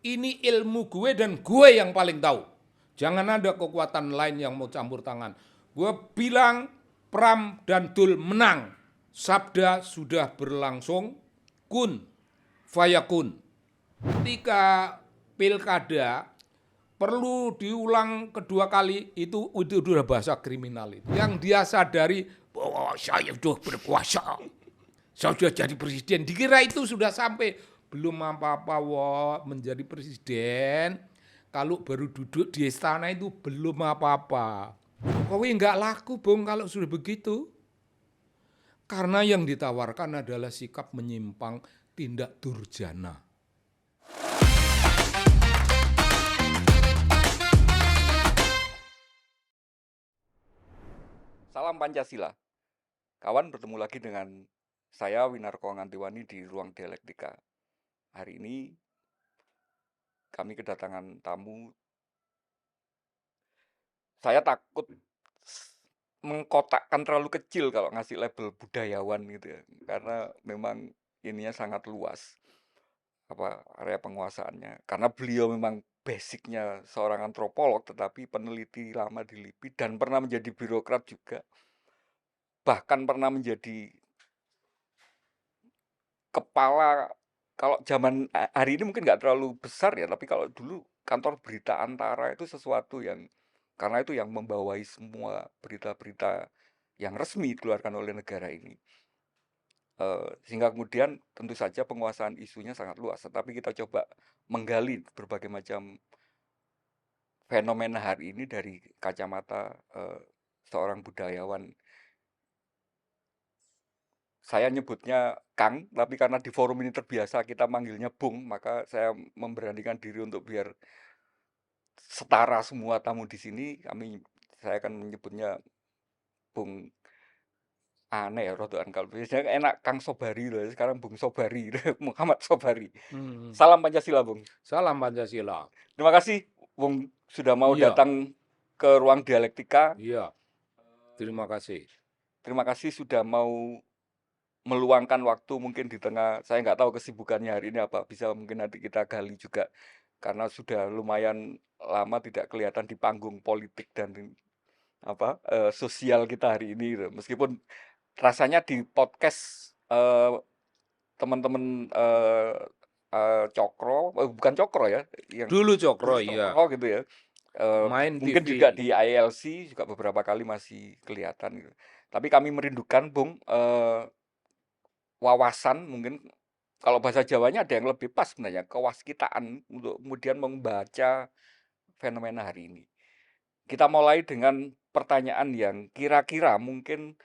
ini ilmu gue dan gue yang paling tahu. Jangan ada kekuatan lain yang mau campur tangan. Gue bilang Pram dan Dul menang. Sabda sudah berlangsung, kun, fayakun. Ketika pilkada perlu diulang kedua kali itu udah bahasa kriminal itu. Yang dia sadari bahwa saya sudah berkuasa, saya sudah jadi presiden. Dikira itu sudah sampai, belum apa-apa menjadi presiden. Kalau baru duduk di istana itu belum apa-apa. Jokowi nggak laku Bung kalau sudah begitu. Karena yang ditawarkan adalah sikap menyimpang, tindak durjana. Salam Pancasila. Kawan, bertemu lagi dengan saya Winarko Ngantiwani di Ruang Dialektika. Hari ini kami kedatangan tamu. Saya takut mengkotakkan terlalu kecil kalau ngasih label budayawan gitu ya. Karena memang ininya sangat luas area penguasaannya. Karena beliau memang basicnya seorang antropolog, tetapi peneliti lama di LIPI dan pernah menjadi birokrat juga. Bahkan pernah menjadi kepala, kalau zaman hari ini mungkin nggak terlalu besar ya, tapi kalau dulu kantor berita Antara itu sesuatu yang, karena itu yang membawai semua berita-berita yang resmi dikeluarkan oleh negara ini. Sehingga kemudian tentu saja penguasaan isunya sangat luas, tetapi kita coba menggali berbagai macam fenomena hari ini dari kacamata seorang budayawan. Saya nyebutnya Kang, tapi karena di forum ini terbiasa kita manggilnya Bung, maka saya memberanikan diri untuk biar setara semua tamu di sini. Saya akan menyebutnya Bung. Aneh ya rotokan, kalau biasanya enak Kang Sobari loh, sekarang Bung Sobari, Muhammad Sobari. Salam Pancasila, Bung. Salam Pancasila. Terima kasih, Bung, sudah mau Iya, datang ke Ruang Dialektika. iya. Terima kasih. Terima kasih sudah mau meluangkan waktu mungkin di tengah, saya nggak tahu kesibukannya hari ini apa, bisa mungkin nanti kita gali juga, karena sudah lumayan lama tidak kelihatan di panggung politik dan sosial kita hari ini gitu. Meskipun rasanya di podcast teman-teman Cokro, bukan Cokro ya, yang Dulu Cokro, dulu iya. Cokro gitu ya, Main mungkin TV. juga di ILC juga beberapa kali masih kelihatan gitu. Tapi kami merindukan, Bung, wawasan, mungkin kalau bahasa Jawanya ada yang lebih pas sebenarnya, kewaskitaan untuk kemudian membaca fenomena hari ini. Kita mulai dengan pertanyaan yang kira-kira mungkin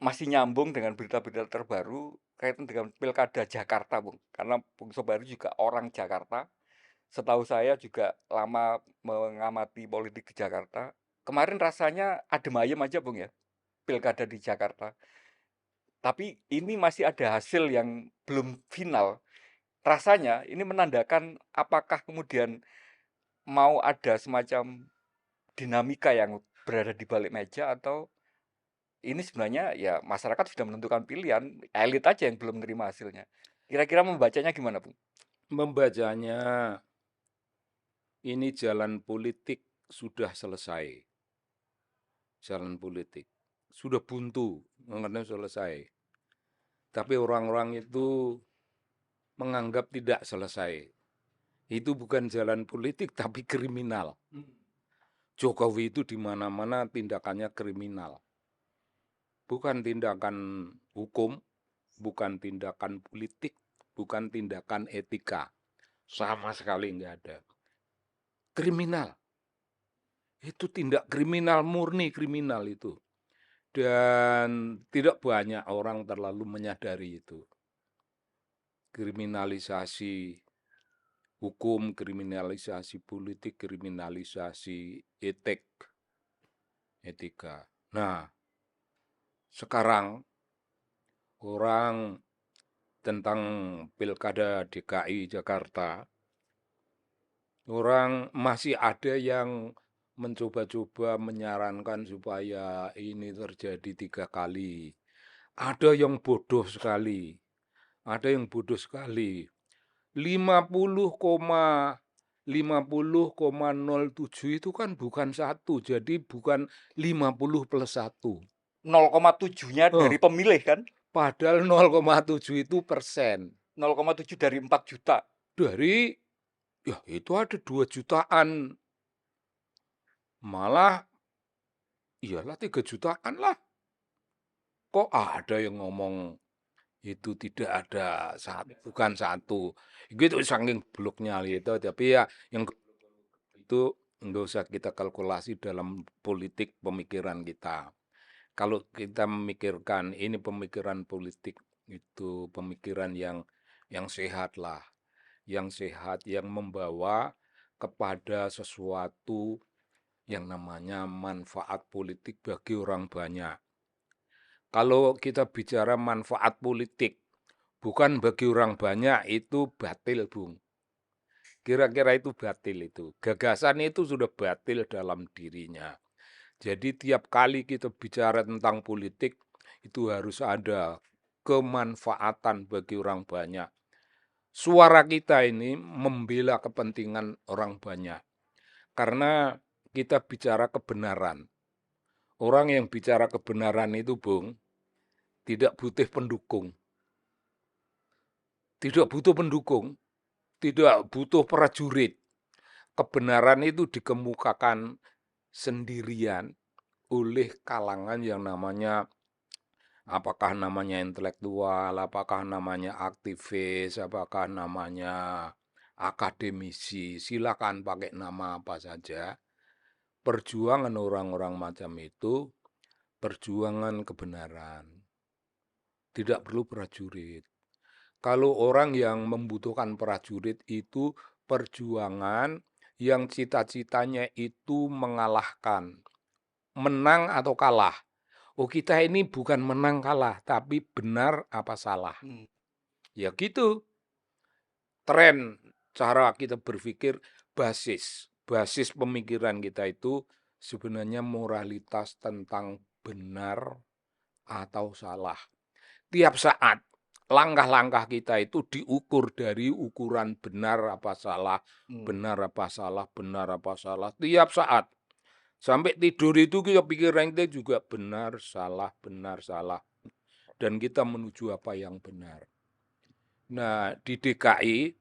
masih nyambung dengan berita-berita terbaru kaitan dengan Pilkada Jakarta, Bung. Karena Bung Sobari juga orang Jakarta. Setahu saya juga lama mengamati politik di Jakarta. Kemarin rasanya adem ayem aja, Bung ya, Pilkada di Jakarta. Tapi ini masih ada hasil yang belum final. Rasanya ini menandakan apakah kemudian mau ada semacam dinamika yang berada di balik meja, atau ini sebenarnya ya masyarakat sudah menentukan pilihan, elit aja yang belum menerima hasilnya. Kira-kira membacanya gimana, Bung? Membacanya, ini jalan politik sudah selesai. Jalan politik sudah buntu, mengenai selesai. Tapi orang-orang itu menganggap tidak selesai. Itu bukan jalan politik, tapi kriminal. Jokowi itu di mana-mana tindakannya kriminal. Bukan tindakan hukum, bukan tindakan politik, bukan tindakan etika. Sama sekali nggak ada. Kriminal. Itu tindak kriminal, murni kriminal itu. Dan tidak banyak orang terlalu menyadari itu. Kriminalisasi hukum, kriminalisasi politik, kriminalisasi etika. Nah, sekarang orang tentang Pilkada DKI Jakarta, orang masih ada yang mencoba-coba menyarankan supaya ini terjadi 3 kali. Ada yang bodoh sekali. Ada yang bodoh sekali. 50,07 itu kan bukan 1, jadi bukan 50+1. 0,7-nya dari pemilih kan? Padahal 0,7 itu persen. 0,7 dari 4 juta. Dari, ya itu ada 2 jutaan. Malah, iyalah 3 jutaan lah. Kok ada yang ngomong itu tidak ada bukan 1. Gitu saking bloknya itu, tapi ya yang itu nggak usah kita kalkulasi dalam politik pemikiran kita. Kalau kita memikirkan ini pemikiran politik itu pemikiran yang sehat lah, yang sehat, yang membawa kepada sesuatu yang namanya manfaat politik bagi orang banyak. Kalau kita bicara manfaat politik, bukan bagi orang banyak, itu batil, Bung. Kira-kira itu batil itu. Gagasan itu sudah batil dalam dirinya. Jadi tiap kali kita bicara tentang politik, itu harus ada kemanfaatan bagi orang banyak. Suara kita ini membela kepentingan orang banyak. Karena kita bicara kebenaran. Orang yang bicara kebenaran itu, Bung, tidak butuh pendukung. Tidak butuh pendukung, tidak butuh prajurit. Kebenaran itu dikemukakan sendirian oleh kalangan yang namanya apakah namanya intelektual, apakah namanya aktivis, apakah namanya akademisi, silakan pakai nama apa saja. Perjuangan orang-orang macam itu perjuangan kebenaran. Tidak perlu prajurit. Kalau orang yang membutuhkan prajurit itu perjuangan yang cita-citanya itu mengalahkan, menang atau kalah. Oh, kita ini bukan menang kalah, tapi benar apa salah. Ya gitu. Tren cara kita berpikir basis pemikiran kita itu sebenarnya moralitas tentang benar atau salah. Tiap saat langkah-langkah kita itu diukur dari ukuran benar apa salah, benar apa salah, benar apa salah. Tiap saat. Sampai tidur itu kita pikiran kita juga benar, salah, benar, salah. Dan kita menuju apa yang benar. Nah, di DKI,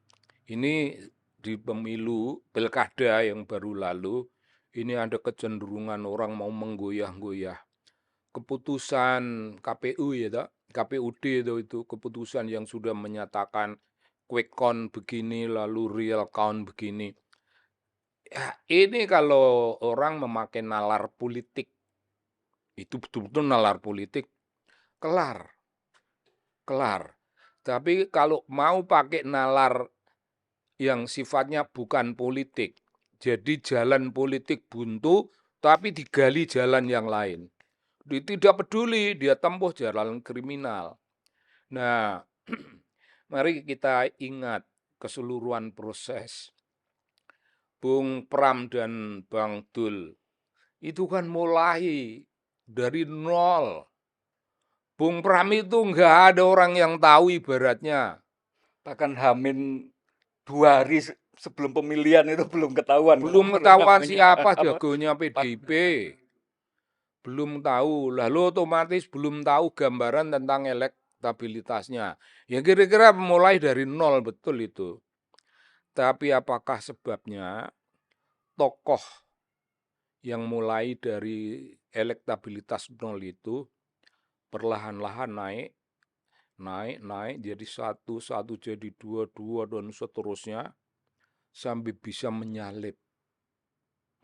ini di pemilu pilkada yang baru lalu, ini ada kecenderungan orang mau menggoyah-goyah. Keputusan KPU ya, tak? KPUD itu keputusan yang sudah menyatakan quick count begini, lalu real count begini. Ya, ini kalau orang memakai nalar politik, itu betul-betul nalar politik, kelar. Tapi kalau mau pakai nalar yang sifatnya bukan politik, jadi jalan politik buntu, tapi digali jalan yang lain. Dia tidak peduli, dia tempuh jalan kriminal. Nah, mari kita ingat keseluruhan proses. Bung Pram dan Bang Dul, itu kan mulai dari nol. Bung Pram itu nggak ada orang yang tahu ibaratnya. Bahkan Hamin 2 hari sebelum pemilihan itu belum ketahuan. Belum ketahuan siapa jagonya PDIP. Belum tahu. Lalu otomatis belum tahu gambaran tentang elektabilitasnya. Ya kira-kira mulai dari nol betul itu. Tapi apakah sebabnya tokoh yang mulai dari elektabilitas nol itu perlahan-lahan naik jadi 1 jadi 2 dan seterusnya sampai bisa menyalip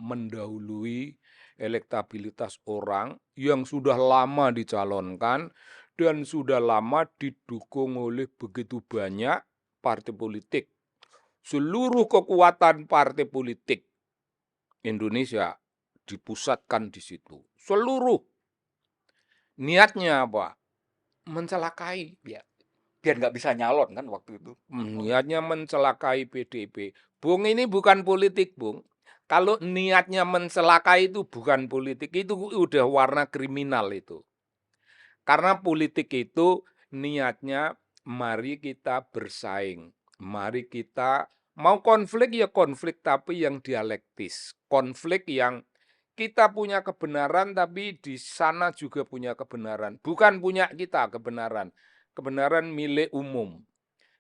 mendahului elektabilitas orang yang sudah lama dicalonkan dan sudah lama didukung oleh begitu banyak partai politik. Seluruh kekuatan partai politik Indonesia dipusatkan di situ. Seluruh niatnya apa? Mencelakai. Ya, biar nggak bisa nyalon kan waktu itu. Niatnya mencelakai PDIP. Bung, ini bukan politik, Bung. Kalau niatnya mencelakai itu bukan politik, itu udah warna kriminal itu. Karena politik itu niatnya mari kita bersaing. Mari kita mau konflik ya konflik tapi yang dialektis. Konflik yang kita punya kebenaran tapi di sana juga punya kebenaran. Bukan punya kita kebenaran. Kebenaran milik umum.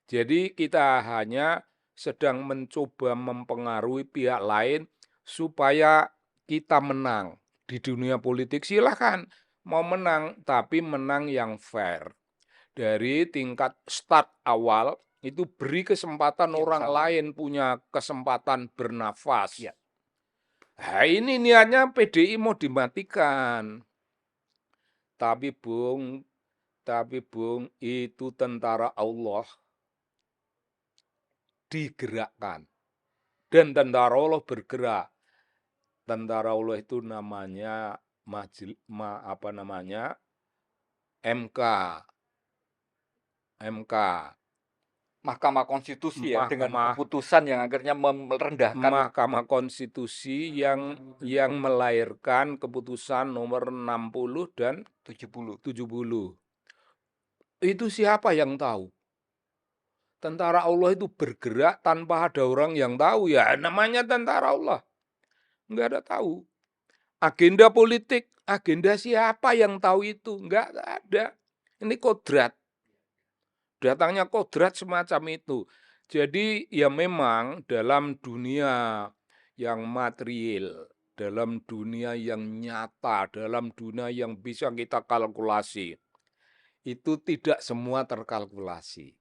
Jadi kita hanya sedang mencoba mempengaruhi pihak lain supaya kita menang. Di dunia politik silahkan mau menang, tapi menang yang fair. Dari tingkat start awal, itu beri kesempatan Yang orang sama. lain punya kesempatan bernafas. Ya. Nah, ini niatnya PDI mau dimatikan. Tapi Bung, itu tentara Allah digerakkan. Dan tentara Allah bergerak. Tentara Allah itu namanya MK. MK. Mahkamah Konstitusi ya, dengan Mahkamah keputusan yang akhirnya merendahkan Mahkamah Konstitusi yang melahirkan keputusan nomor 60 dan 70. 70. Itu siapa yang tahu? Tentara Allah itu bergerak tanpa ada orang yang tahu, ya namanya tentara Allah. Nggak ada tahu. Agenda politik, agenda siapa yang tahu itu? Nggak ada. Ini kodrat. Datangnya kodrat semacam itu. Jadi ya memang dalam dunia yang material, dalam dunia yang nyata, dalam dunia yang bisa kita kalkulasi, itu tidak semua terkalkulasi.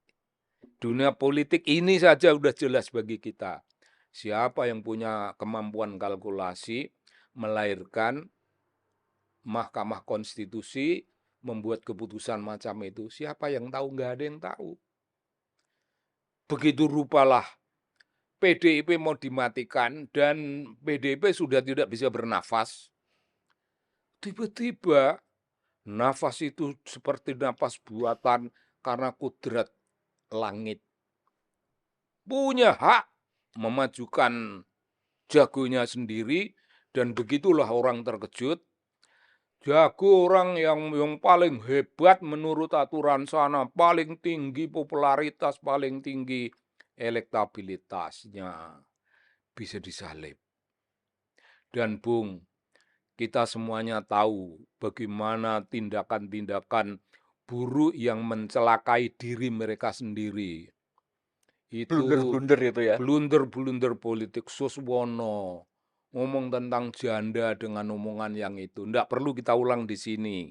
Dunia politik ini saja sudah jelas bagi kita. Siapa yang punya kemampuan kalkulasi melahirkan Mahkamah Konstitusi, membuat keputusan macam itu. Siapa yang tahu? Nggak ada yang tahu. Begitu rupalah PDIP mau dimatikan dan PDIP sudah tidak bisa bernafas. Tiba-tiba nafas itu seperti nafas buatan karena kudrat langit. Punya hak memajukan jagonya sendiri dan begitulah orang terkejut. Jago orang yang paling hebat menurut aturan sana, paling tinggi popularitas, paling tinggi elektabilitasnya, bisa disalib. Dan Bung, kita semuanya tahu bagaimana tindakan-tindakan buruk yang mencelakai diri mereka sendiri. Itu Blunder-blunder itu ya. blunder-blunder politik. Suswono ngomong tentang janda dengan omongan yang itu. Tidak perlu kita ulang di sini.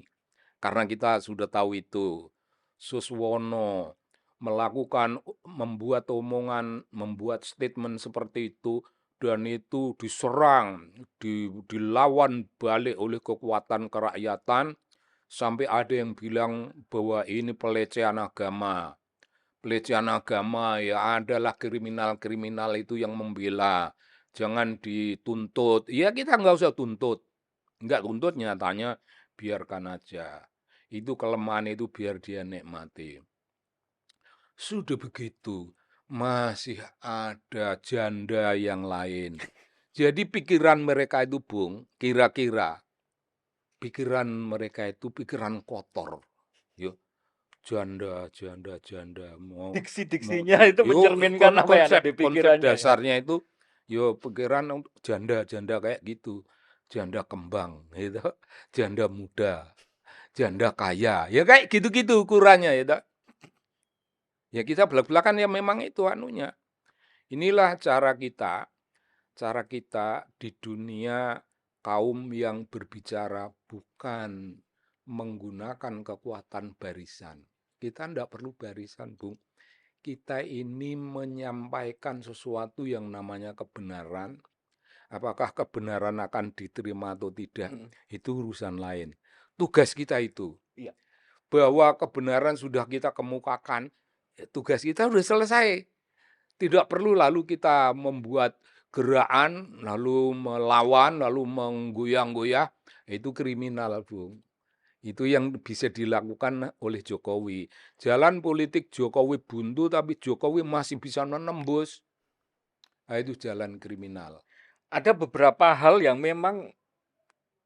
Karena kita sudah tahu itu. Suswono membuat omongan, membuat statement seperti itu, dan itu diserang, dilawan balik oleh kekuatan kerakyatan, sampai ada yang bilang bahwa ini pelecehan agama. Pelecehan agama ya adalah kriminal-kriminal itu yang membela. Jangan dituntut. Ya kita nggak usah tuntut. Nggak tuntut nyatanya biarkan aja. Itu kelemahan itu biar dia nikmati. Sudah begitu, masih ada janda yang lain. Jadi pikiran mereka itu, Bung, kira-kira pikiran mereka itu pikiran kotor. Yuk, janda. Mau Diksi-diksinya itu Yo, mencerminkan apa ya ada di konsep pikirannya ya. dasarnya itu pikiran janda kayak gitu. Janda kembang gitu, janda muda, janda kaya. Ya kayak gitu-gitu ukurannya ya. Ya kita belak-belakan ya memang itu anunya. Inilah cara kita di dunia kaum yang berbicara bukan menggunakan kekuatan barisan. Kita tidak perlu barisan, Bung. Kita ini menyampaikan sesuatu yang namanya kebenaran. Apakah kebenaran akan diterima atau tidak, itu urusan lain. Tugas kita itu. Iya. Bahwa kebenaran sudah kita kemukakan, tugas kita sudah selesai. Tidak perlu lalu kita membuat gerakan, lalu melawan, lalu menggoyang-goyah. Itu kriminal, Bung. Itu yang bisa dilakukan oleh Jokowi. Jalan politik Jokowi buntu, tapi Jokowi masih bisa menembus. Nah, itu jalan kriminal. Ada beberapa hal yang memang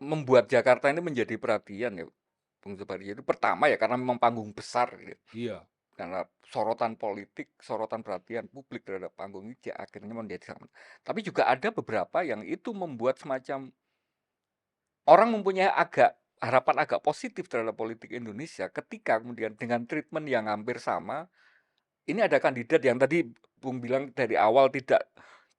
membuat Jakarta ini menjadi perhatian ya, Bung Subari. Itu pertama ya karena memang panggung besar gitu. Iya. karena sorotan politik, sorotan perhatian publik terhadap panggung ini akhirnya menjadi sangat. Tapi juga ada beberapa yang itu membuat semacam orang mempunyai harapan agak positif terhadap politik Indonesia ketika kemudian dengan treatment yang hampir sama, ini ada kandidat yang tadi Bung bilang dari awal tidak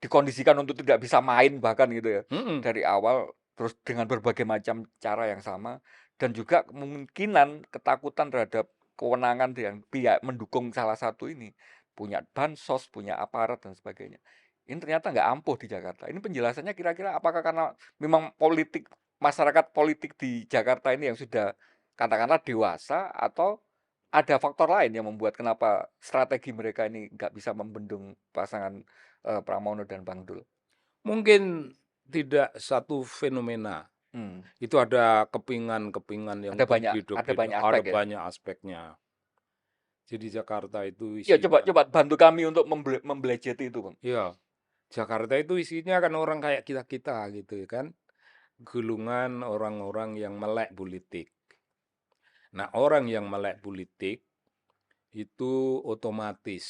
dikondisikan untuk tidak bisa main bahkan gitu ya. Mhm. Dari awal terus dengan berbagai macam cara yang sama dan juga kemungkinan ketakutan terhadap kewenangan yang pihak mendukung salah satu ini, punya bansos, punya aparat dan sebagainya. Ini ternyata nggak ampuh di Jakarta. Ini penjelasannya kira-kira apakah karena memang masyarakat politik di Jakarta ini yang sudah katakanlah dewasa atau ada faktor lain yang membuat kenapa strategi mereka ini nggak bisa membendung pasangan, Pramono dan Bang Dul? Mungkin tidak satu fenomena, Mmm, itu ada kepingan-kepingan yang ada berbeda-beda, banyak ada aspek ya? banyak aspeknya. Jadi Jakarta itu Iya, coba isinya, coba bantu kami untuk membelejeti itu, Bang. ya, Jakarta itu isinya kan orang kayak kita-kita gitu ya kan, gulungan orang-orang yang melek politik. Nah, orang yang melek politik itu otomatis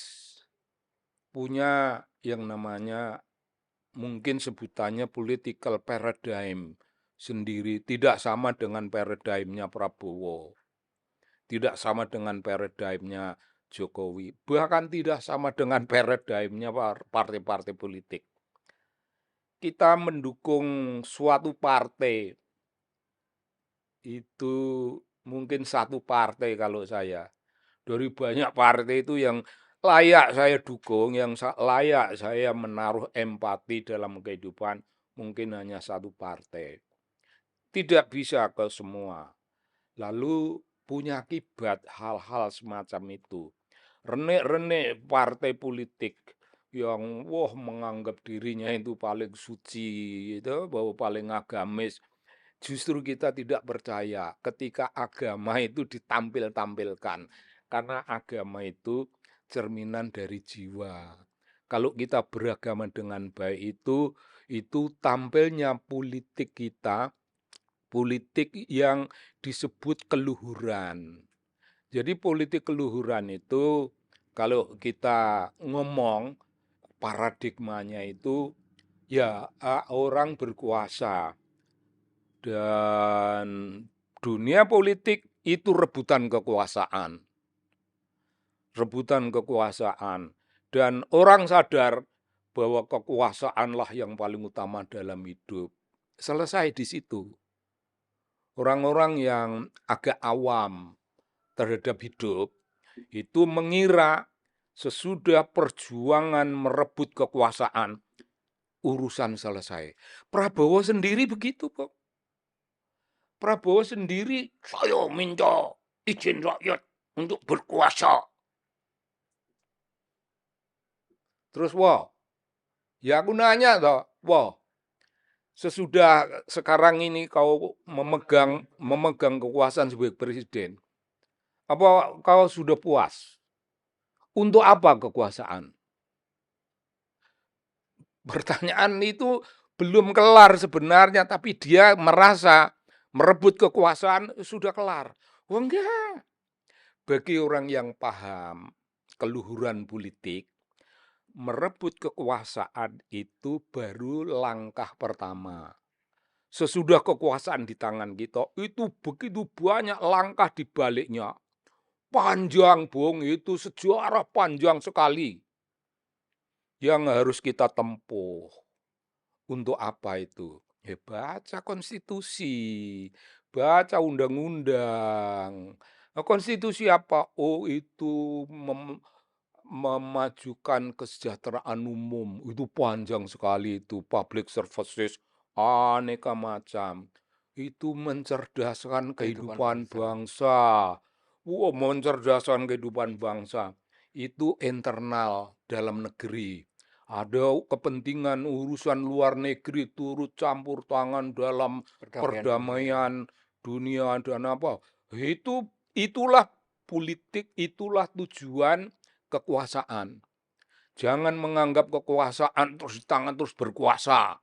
punya yang namanya, mungkin sebutannya political paradigm sendiri, tidak sama dengan paradigmnya Prabowo, tidak sama dengan paradigmnya Jokowi, bahkan tidak sama dengan paradigmnya partai-partai politik. Kita mendukung suatu partai, itu mungkin satu partai kalau saya. Dari banyak partai itu yang layak saya dukung, yang layak saya menaruh empati dalam kehidupan, mungkin hanya satu partai. Tidak bisa ke semua. Lalu punya akibat hal-hal semacam itu. Renek-renek partai politik yang menganggap dirinya itu paling suci, itu bahwa paling agamis. Justru kita tidak percaya ketika agama itu ditampilkan, karena agama itu cerminan dari jiwa. Kalau kita beragama dengan baik itu tampilnya politik kita, politik yang disebut keluhuran. Jadi politik keluhuran itu kalau kita ngomong paradigmanya itu ya orang berkuasa dan dunia politik itu rebutan kekuasaan, rebutan kekuasaan. Dan orang sadar bahwa kekuasaanlah yang paling utama dalam hidup. Selesai di situ. Orang-orang yang agak awam terhadap hidup itu mengira sesudah perjuangan merebut kekuasaan, urusan selesai. Prabowo sendiri begitu kok. Prabowo sendiri, saya minta izin rakyat untuk berkuasa. Terus ya aku nanya toh, sesudah sekarang ini kau memegang kekuasaan sebagai presiden, apa kau sudah puas? Untuk apa kekuasaan? Pertanyaan itu belum kelar sebenarnya, tapi dia merasa merebut kekuasaan sudah kelar. Wah enggak. Bagi orang yang paham keluhuran politik, merebut kekuasaan itu baru langkah pertama. Sesudah kekuasaan di tangan kita, itu begitu banyak langkah di baliknya. Panjang, Bung, itu sejarah panjang sekali yang harus kita tempuh. Untuk apa itu? Ya baca konstitusi, baca undang-undang. Nah, konstitusi apa? Oh, itu memajukan kesejahteraan umum. Itu panjang sekali itu, public services, aneka macam. Itu mencerdaskan Kehidupan kehidupan bangsa. bangsa. Mencerdaskan kehidupan bangsa. Itu internal dalam negeri. Ada kepentingan urusan luar negeri turut campur tangan dalam Perdamaian dunia. perdamaian dunia dan apa. Itulah politik, itulah tujuan kekuasaan. Jangan menganggap kekuasaan terus di tangan terus berkuasa.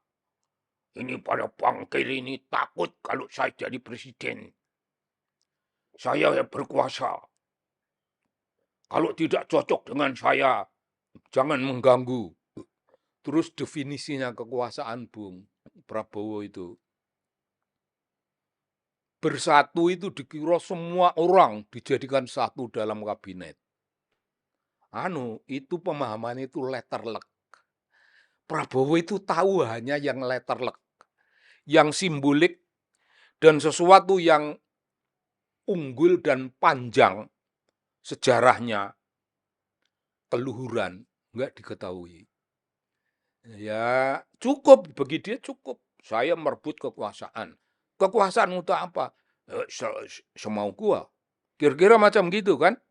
Ini pada bangkir ini takut kalau saya jadi presiden. Saya yang berkuasa. Kalau tidak cocok dengan saya, jangan mengganggu. Terus definisinya kekuasaan Bung Prabowo itu. Bersatu itu dikira semua orang dijadikan satu dalam kabinet. Itu pemahaman itu letterlek. Prabowo itu tahu hanya yang letterlek, yang simbolik, dan sesuatu yang unggul dan panjang sejarahnya, keluhuran, nggak diketahui. Ya cukup, bagi dia cukup. Saya merebut kekuasaan. Kekuasaan untuk apa? Semau gua. Kira-kira macam gitu kan.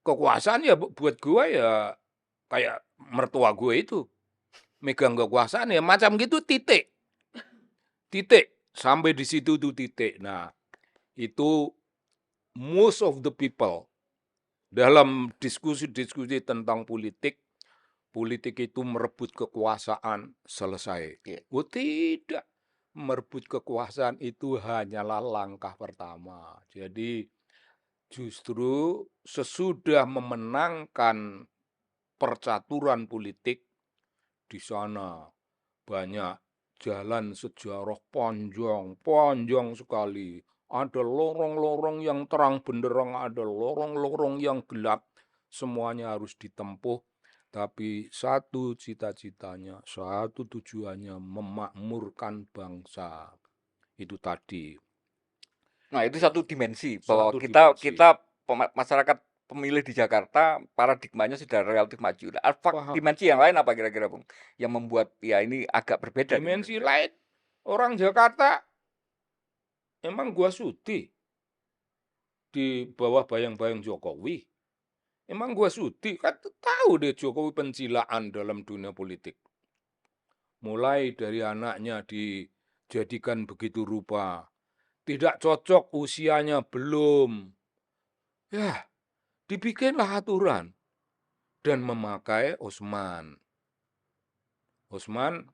Kekuasaan ya buat gua ya kayak mertua gue itu. Megang kekuasaan ya macam gitu, titik. Titik. Sampai di situ tuh titik. Nah, itu most of the people dalam diskusi-diskusi tentang politik, politik itu merebut kekuasaan, selesai. Oh tidak, merebut kekuasaan itu hanyalah langkah pertama. Jadi justru sesudah memenangkan percaturan politik, di sana banyak jalan sejarah panjang sekali. Ada lorong-lorong yang terang benderang, ada lorong-lorong yang gelap. Semuanya harus ditempuh. Tapi satu cita-citanya, satu tujuannya memakmurkan bangsa. Itu tadi. Nah, itu satu dimensi bahwa Satu kita dimensi. kita masyarakat pemilih di Jakarta paradigmanya sudah relatif maju. Nah, Paham. dimensi yang lain apa kira-kira, Bung? Yang membuat ya ini agak berbeda. Dimensi lain, orang Jakarta emang gua sudi di bawah bayang-bayang Jokowi. Emang gua sudi, kan tahu deh Jokowi pencilaan dalam dunia politik. Mulai dari anaknya dijadikan begitu rupa. Tidak cocok, usianya belum. Ya, dibikinlah aturan. Dan memakai Osman. Osman,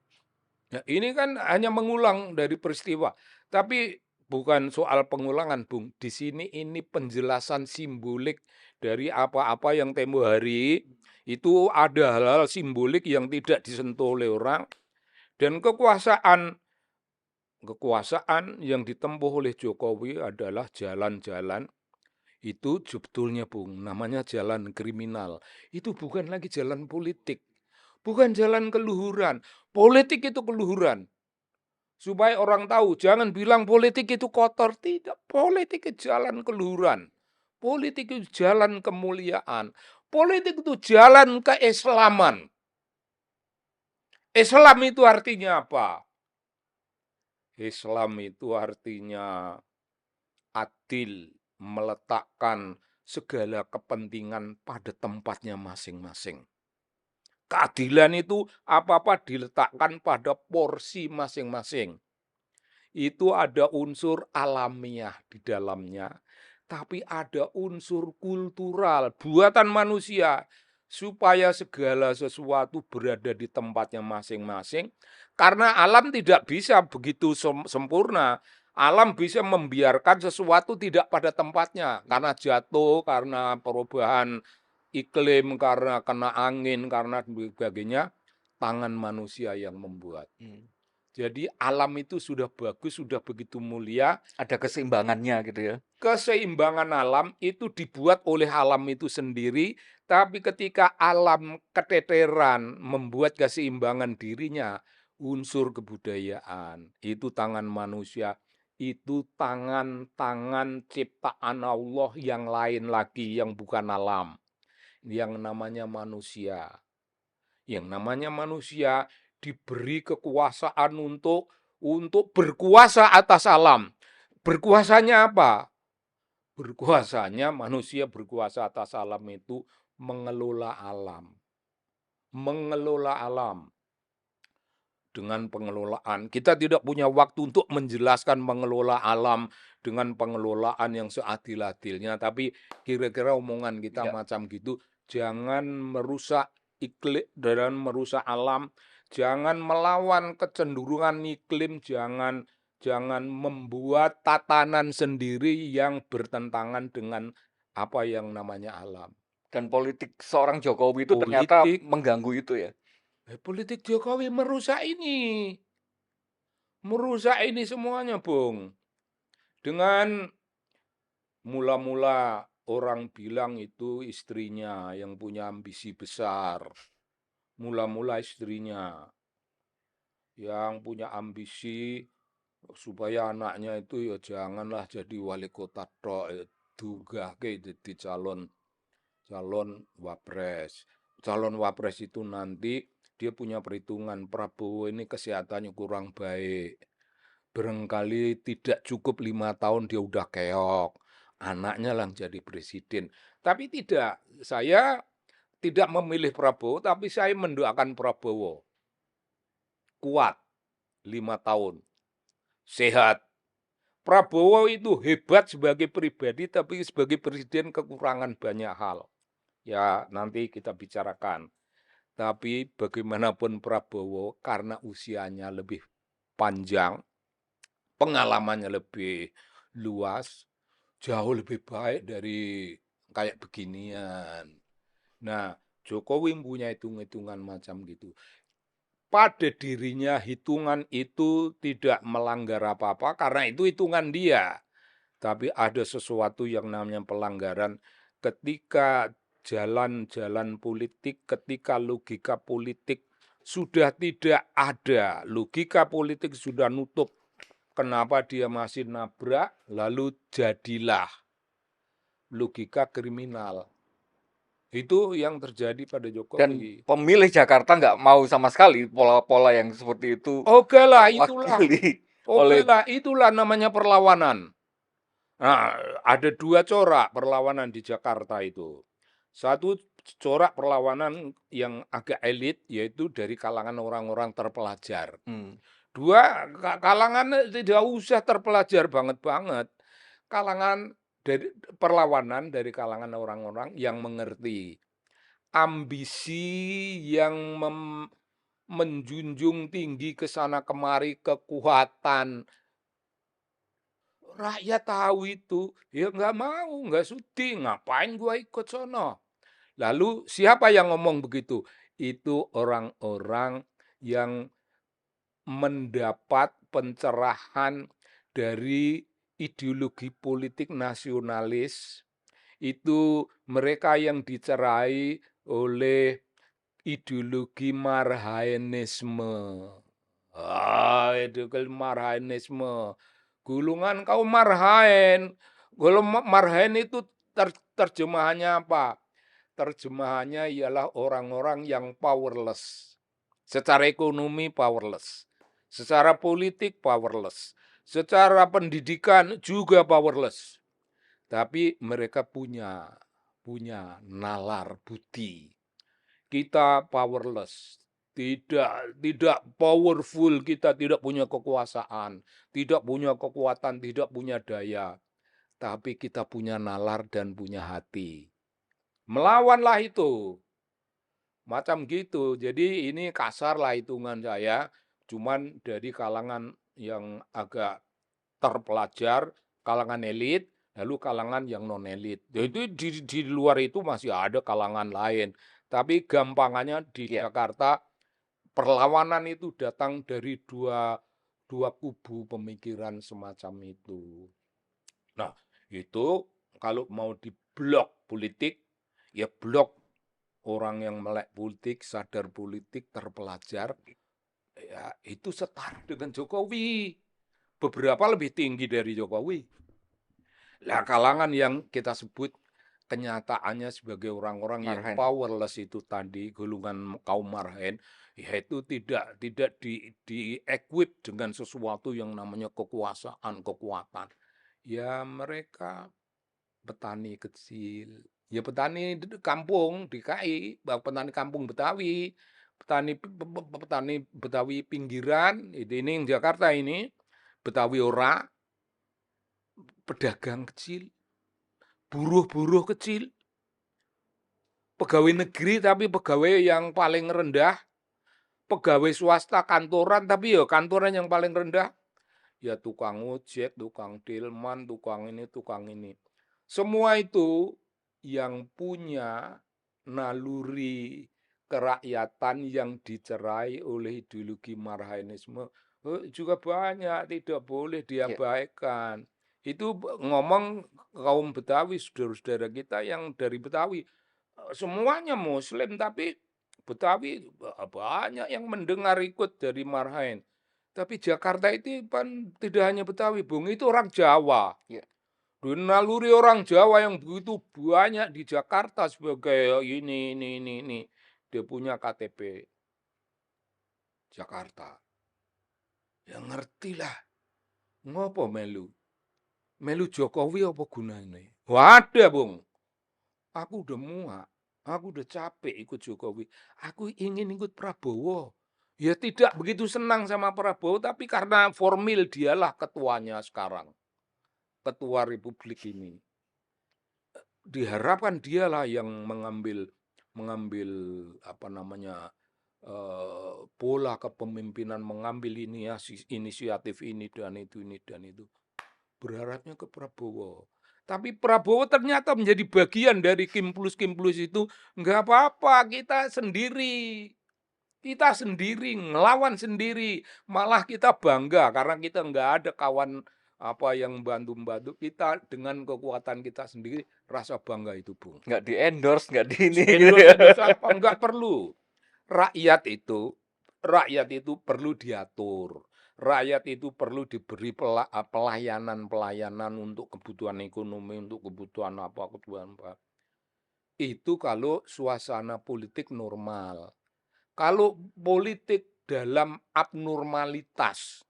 ya ini kan hanya mengulang dari peristiwa. Tapi bukan soal pengulangan, Bung. Di sini ini penjelasan simbolik dari apa-apa yang tempo hari itu ada hal-hal simbolik yang tidak disentuh oleh orang, dan kekuasaan yang ditempuh oleh Jokowi adalah jalan-jalan itu sebetulnya, Bung, namanya jalan kriminal. Itu bukan lagi jalan politik, bukan jalan keluhuran. Politik itu keluhuran. Supaya orang tahu, jangan bilang politik itu kotor. Tidak, politik itu jalan keluhuran. Politik itu jalan kemuliaan. Politik itu jalan keislaman. Islam itu artinya apa? Islam itu artinya adil, meletakkan segala kepentingan pada tempatnya masing-masing. Keadilan itu apa-apa diletakkan pada porsi masing-masing. Itu ada unsur alamiah di dalamnya, tapi ada unsur kultural, buatan manusia, supaya segala sesuatu berada di tempatnya masing-masing, karena alam tidak bisa begitu sempurna. Alam bisa membiarkan sesuatu tidak pada tempatnya, karena jatuh, karena perubahan iklim, karena kena angin, karena sebagainya, tangan manusia yang membuat. Jadi alam itu sudah bagus, sudah begitu mulia. Ada keseimbangannya gitu ya. Keseimbangan alam itu dibuat oleh alam itu sendiri, tapi ketika alam keteteran membuat keseimbangan dirinya, unsur kebudayaan, itu tangan manusia, itu tangan-tangan ciptaan Allah yang lain lagi, yang bukan alam, yang namanya manusia. Yang namanya manusia diberi kekuasaan untuk berkuasa atas alam. Berkuasanya apa? Berkuasanya manusia berkuasa atas alam itu mengelola alam. Mengelola alam. Dengan pengelolaan, kita tidak punya waktu untuk menjelaskan mengelola alam dengan pengelolaan yang seadil-adilnya, tapi kira-kira omongan kita macam gitu, jangan merusak iklim dan merusak alam, jangan melawan kecenderungan iklim, jangan membuat tatanan sendiri yang bertentangan dengan apa yang namanya alam. Dan politik seorang Jokowi itu ternyata Politik, mengganggu itu ya? politik Jokowi merusak ini semuanya, Bung. Dengan mula-mula orang bilang itu istrinya yang punya ambisi besar. Mula-mula istrinya yang punya ambisi supaya anaknya itu ya janganlah jadi wali kota tok, dugahke jadi calon calon wapres. Calon wapres itu nanti dia punya perhitungan Prabowo ini kesehatannya kurang baik. Barangkali tidak cukup 5 tahun dia udah keok. Anaknya lah jadi presiden. Tapi tidak, saya tidak memilih Prabowo, tapi saya mendoakan Prabowo kuat 5 tahun, sehat. Prabowo itu hebat sebagai pribadi, tapi sebagai presiden kekurangan banyak hal. Ya, nanti kita bicarakan. Tapi bagaimanapun Prabowo, karena usianya lebih panjang, pengalamannya lebih luas, jauh lebih baik dari kayak beginian. Nah, Jokowi punya hitung-hitungan macam gitu. Pada dirinya hitungan itu tidak melanggar apa-apa karena itu hitungan dia. Tapi ada sesuatu yang namanya pelanggaran ketika jalan-jalan politik, ketika logika politik sudah tidak ada, logika politik sudah nutup. Kenapa dia masih nabrak? Lalu jadilah logika kriminal. Itu yang terjadi pada Dan Jokowi. pemilih Jakarta nggak mau sama sekali pola-pola yang seperti itu Oke lah, terwakili oke oleh lah, itulah namanya perlawanan. Nah, ada 2 corak perlawanan di Jakarta itu. Satu corak perlawanan yang agak elit, yaitu dari kalangan orang-orang terpelajar. hmm, Dua, kalangan tidak usah terpelajar banget-banget. Kalangan dari perlawanan dari kalangan orang-orang yang mengerti. Ambisi yang menjunjung tinggi ke sana kemari kekuatan. Rakyat tahu itu, ya nggak mau, nggak sudi, ngapain gua ikut sono. Lalu siapa yang ngomong begitu? Itu orang-orang yang mendapat pencerahan dari ideologi politik nasionalis. Itu mereka yang dicerai oleh ideologi Marhaenisme. Ideologi Marhaenisme. Gulungan kaum Marhaen. Marhaen itu terjemahannya apa? Terjemahannya ialah orang-orang yang powerless. Secara ekonomi powerless. Secara politik powerless. Secara pendidikan juga powerless. Tapi mereka punya nalar budi. Kita powerless. Tidak powerful, kita tidak punya kekuasaan, tidak punya kekuatan, tidak punya daya. Tapi kita punya nalar dan punya hati. Melawanlah itu. Macam gitu. Jadi ini kasar lah hitungan saya. Cuman dari kalangan yang agak terpelajar, kalangan elit, lalu kalangan yang non elit. Itu di luar itu masih ada kalangan lain. Tapi gampangannya di ya. Jakarta perlawanan itu datang dari dua kubu pemikiran semacam itu. Nah, itu kalau mau diblok politik, ya blok orang yang melek politik, sadar politik, terpelajar, ya itu setara dengan Jokowi. Beberapa lebih tinggi dari Jokowi. Lah kalangan yang kita sebut kenyataannya sebagai orang-orang yang Marhaen. powerless itu tadi, golongan kaum Marhaen, yaitu tidak di-equip dengan sesuatu yang namanya kekuasaan, kekuatan. Ya mereka petani kecil, ya petani kampung DKI, petani kampung Betawi, petani Betawi pinggiran, ini yang Jakarta ini, Betawi ora, pedagang kecil, buruh-buruh kecil, pegawai negeri tapi pegawai yang paling rendah, pegawai swasta kantoran tapi ya kantoran yang paling rendah, ya tukang ojek, tukang delman, tukang ini. Semua itu yang punya naluri kerakyatan yang dicerai oleh ideologi Marhainisme juga banyak, tidak boleh Ya, diabaikan. Itu ngomong kaum Betawi, saudara-saudara kita yang dari Betawi, semuanya Muslim tapi Betawi banyak yang mendengar ikut dari Marhain. Tapi Jakarta itu kan tidak hanya Betawi, Bung, itu orang Jawa. ya, Dan naluri orang Jawa yang begitu banyak di Jakarta sebagai ini. Dia punya KTP Jakarta. Ya ngertilah. Ngopo melu? Melu Jokowi apa gunanya? Wadah, Bung. Aku udah muak. Aku udah capek ikut Jokowi. Aku ingin ikut Prabowo. Ya tidak begitu senang sama Prabowo, tapi karena formil dialah ketuanya sekarang. Ketua Republik ini. Diharapkan dialah yang mengambil mengambil apa namanya pola kepemimpinan, mengambil inisiatif ini dan itu. Berharapnya ke Prabowo. Tapi Prabowo ternyata menjadi bagian dari Kim Plus itu. Nggak apa-apa, kita sendiri ngelawan sendiri, malah kita bangga karena kita nggak ada kawan apa yang bantu-bantu kita dengan kekuatan kita sendiri, rasa bangga itu, Bung. nggak di-endorse, nggak di ini gitu ya. Endorse apa? Nggak perlu. Rakyat itu, rakyat itu perlu diatur. Rakyat itu perlu diberi pelayanan-pelayanan untuk kebutuhan ekonomi, untuk kebutuhan apa, kebutuhan apa. Itu kalau suasana politik normal. Kalau politik dalam abnormalitas,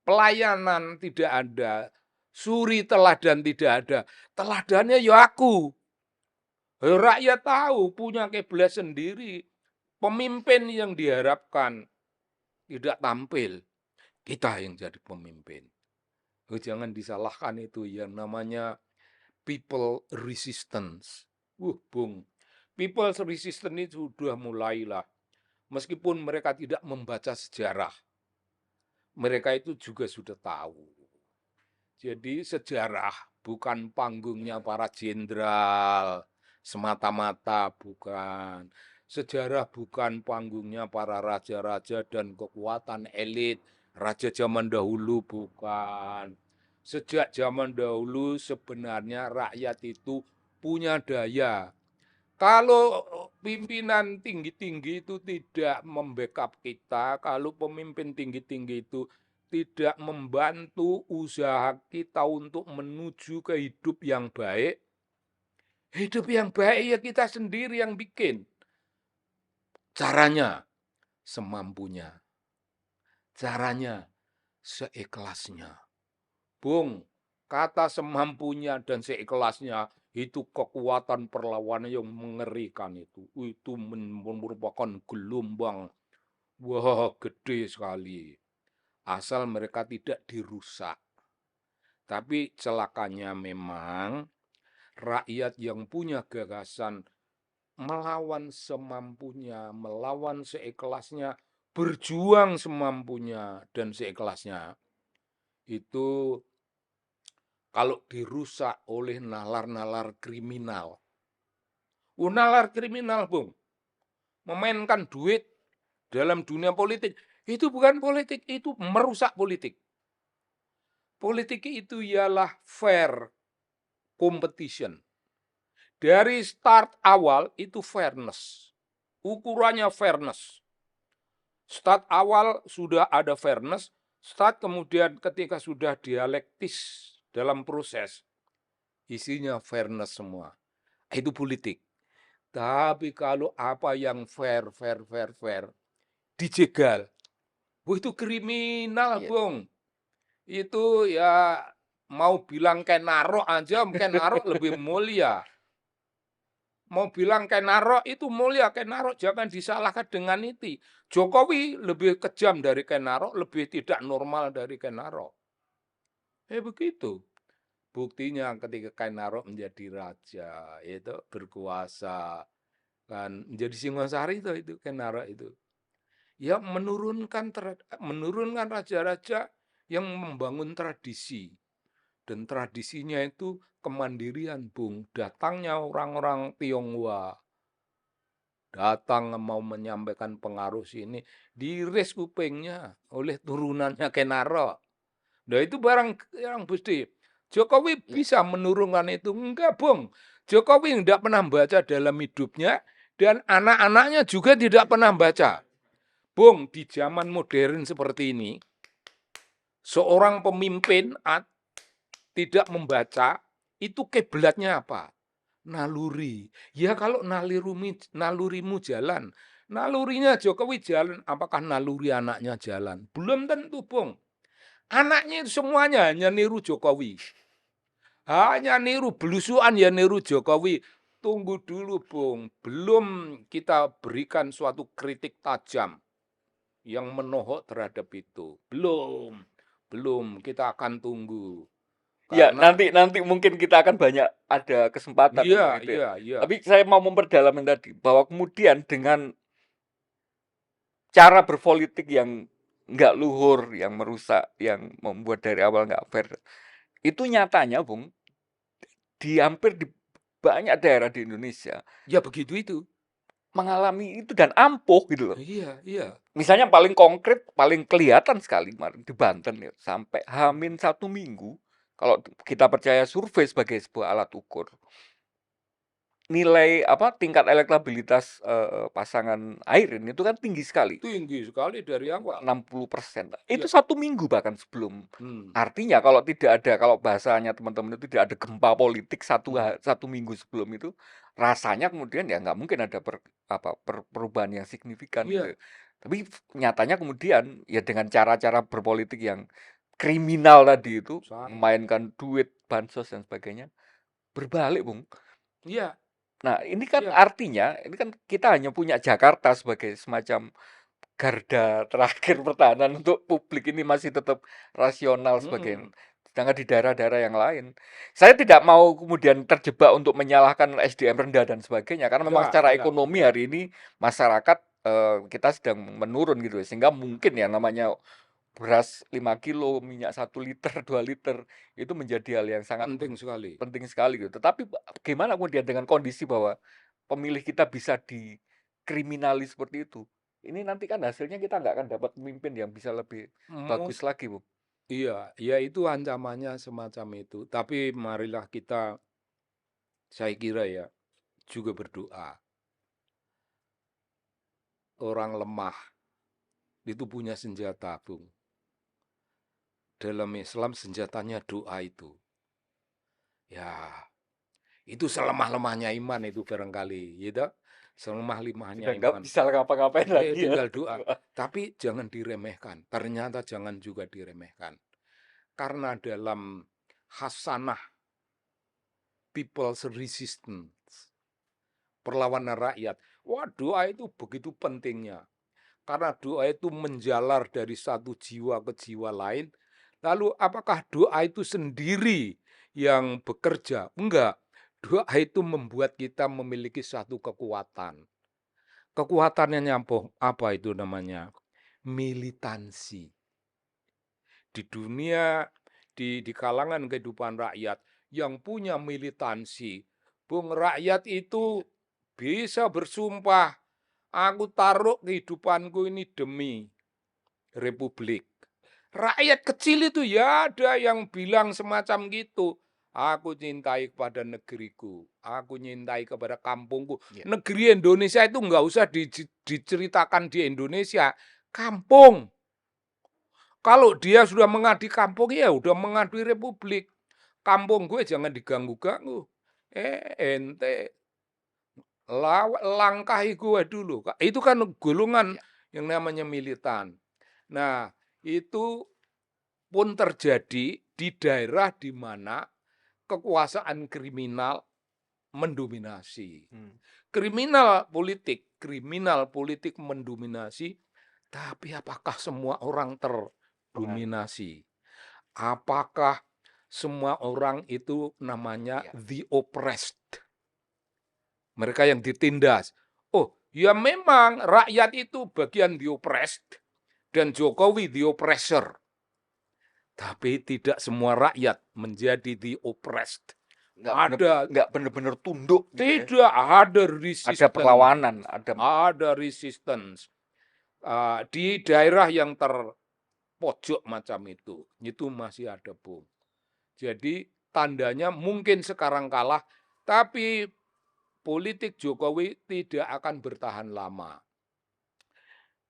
pelayanan tidak ada, suri teladan tidak ada, teladannya ya aku. Rakyat tahu, punya kiblat sendiri. Pemimpin yang diharapkan tidak tampil, kita yang jadi pemimpin. Jangan disalahkan itu yang namanya people resistance. Bung, people resistance itu sudah mulailah. Meskipun mereka tidak membaca sejarah, mereka itu juga sudah tahu. Jadi sejarah bukan panggungnya para jenderal semata-mata, bukan. Sejarah bukan panggungnya para raja-raja dan kekuatan elit raja zaman dahulu, bukan. Sejak zaman dahulu sebenarnya rakyat itu punya daya. Kalau pimpinan tinggi-tinggi itu tidak membackup kita, kalau pemimpin tinggi-tinggi itu tidak membantu usaha kita untuk menuju ke hidup yang baik ya kita sendiri yang bikin. Caranya semampunya, caranya seikhlasnya. Bung, kata semampunya dan seikhlasnya itu kekuatan perlawanan yang mengerikan itu. Itu merupakan gelombang, wah gede sekali. Asal mereka tidak dirusak. Tapi celakanya memang rakyat yang punya gagasan melawan semampunya, melawan seikhlasnya, berjuang semampunya dan seikhlasnya. Itu kalau dirusak oleh nalar-nalar kriminal. Nalar kriminal, Bung. Memainkan duit dalam dunia politik. Itu bukan politik, itu merusak politik. Politik itu ialah fair competition. Dari start awal itu fairness. Ukurannya fairness. Start awal sudah ada fairness, start kemudian ketika sudah dialektis dalam proses, isinya fairness semua. Itu politik. Tapi kalau apa yang fair, dijegal, itu kriminal, Iya. Bung. Itu ya mau bilang Kenaro aja, Kenaro lebih mulia. Mau bilang Kenaro itu mulia, Kenaro jangan disalahkan dengan itu. Jokowi lebih kejam dari Kenaro, lebih tidak normal dari Kenaro. Begitu. Buktinya ketika Kenaro menjadi raja, itu berkuasa, kan menjadi Singosari itu Kenaro itu. Ya menurunkan raja-raja yang membangun tradisi. dan tradisinya itu kemandirian, Bung. Datangnya orang-orang Tionghoa, datang mau menyampaikan pengaruh sini, diiris kupingnya oleh turunannya Kenaro. Nah itu barang yang mesti. Jokowi Ya. bisa menurunkan itu. Enggak, Bung. Jokowi tidak pernah baca dalam hidupnya, dan anak-anaknya juga tidak pernah baca. Bung, di zaman modern seperti ini, seorang pemimpin tidak membaca, itu kiblatnya apa? Naluri. Ya kalau nalurimu jalan, nalurinya Jokowi jalan, apakah naluri anaknya jalan? Belum tentu, Bung. Anaknya itu semuanya hanya niru Jokowi. Hanya niru, belusuan ya niru Jokowi. Tunggu dulu, Bung. Belum kita berikan suatu kritik tajam yang menohok terhadap itu. Belum. Belum, kita akan tunggu. Ya, Karena nanti nanti mungkin kita akan banyak ada kesempatan iya, untuk itu ya. iya, iya. Tapi saya mau memperdalam yang tadi bahwa kemudian dengan cara berpolitik yang nggak luhur, yang merusak, yang membuat dari awal nggak fair, itu nyatanya, Bung, di hampir di banyak daerah di Indonesia Ya begitu itu. mengalami itu dan ampuh gitu loh. Iya, iya. Misalnya paling konkret, paling kelihatan sekali kemarin di Banten ya, sampai H-1 minggu, kalau kita percaya survei sebagai sebuah alat ukur, nilai tingkat elektabilitas pasangan Airin itu kan tinggi sekali, Tinggi sekali dari awal. 60%. Iya. Itu 1 minggu bahkan sebelum. Hmm. Artinya kalau bahasanya teman-teman itu tidak ada gempa politik Hmm. 1 minggu sebelum itu, rasanya kemudian ya nggak mungkin ada perubahan yang signifikan gitu Iya. ya. Tapi nyatanya kemudian ya dengan cara-cara berpolitik yang kriminal tadi itu, Sangat. memainkan duit, bansos dan sebagainya, berbalik, Bung. Iya, Nah, ini kan iya. artinya, ini kan kita hanya punya Jakarta sebagai semacam garda terakhir pertahanan untuk publik ini masih tetap rasional sebagai, Mm-mm. sedangkan di daerah-daerah yang lain, saya tidak mau kemudian terjebak untuk menyalahkan SDM rendah dan sebagainya, karena memang secara Enggak, ekonomi enggak. hari ini masyarakat kita sedang menurun gitu ya, sehingga mungkin ya namanya beras 5 kilo, minyak 1 liter, 2 liter, itu menjadi hal yang sangat Penting sekali. penting sekali gitu. Tetapi bagaimana kemudian dengan kondisi bahwa pemilih kita bisa dikriminali seperti itu? Ini nanti kan hasilnya kita nggak akan dapat pemimpin yang bisa lebih Mus bagus lagi, Bu. iya, ya itu ancamannya semacam itu. Tapi marilah kita, saya kira ya, juga berdoa. Orang lemah itu punya senjata, Bung. Dalam Islam senjatanya doa itu. Ya, itu selemah-lemahnya iman itu barangkali, gitu. Selemah-lemahnya Sudah nggak iman. bisa ngapa-ngapain lagi ya. Tinggal doa. Tapi jangan diremehkan. Ternyata jangan juga diremehkan. Karena dalam hasanah people's resistance, perlawanan rakyat, wah doa itu begitu pentingnya. Karena doa itu menjalar dari satu jiwa ke jiwa lain. Lalu apakah doa itu sendiri yang bekerja? Enggak. Doa itu membuat kita memiliki satu kekuatan. Kekuatannya nyampuh, apa itu namanya? Militansi. Di dunia, di kalangan kehidupan rakyat yang punya militansi, Bung, rakyat itu bisa bersumpah, aku taruh kehidupanku ini demi republik. Rakyat kecil itu ya ada yang bilang semacam gitu. Aku cintai kepada negeriku, aku cintai kepada kampungku. Ya. Negeri Indonesia itu nggak usah diceritakan di Indonesia, kampung. Kalau dia sudah mengadu kampung, ya udah mengadu republik. Kampung gue jangan diganggu-ganggu. Ente langkahi gue dulu. Itu kan golongan Ya. yang namanya militan. Nah, itu pun terjadi di daerah di mana kekuasaan kriminal mendominasi. Hmm. Kriminal politik mendominasi, tapi apakah semua orang Pengaruh. terdominasi? Apakah semua orang itu namanya Ya. the oppressed? Mereka yang ditindas. Oh, ya memang rakyat itu bagian the oppressed dan Jokowi the oppressor. Tapi tidak semua rakyat menjadi the oppressed. Ada, nggak bener-bener tunduk gitu ya. tidak ada Ada resistance. perlawanan, Ada resistance. Di daerah yang terpojok macam itu masih ada, Bung. Jadi tandanya mungkin sekarang kalah, tapi politik Jokowi tidak akan bertahan lama.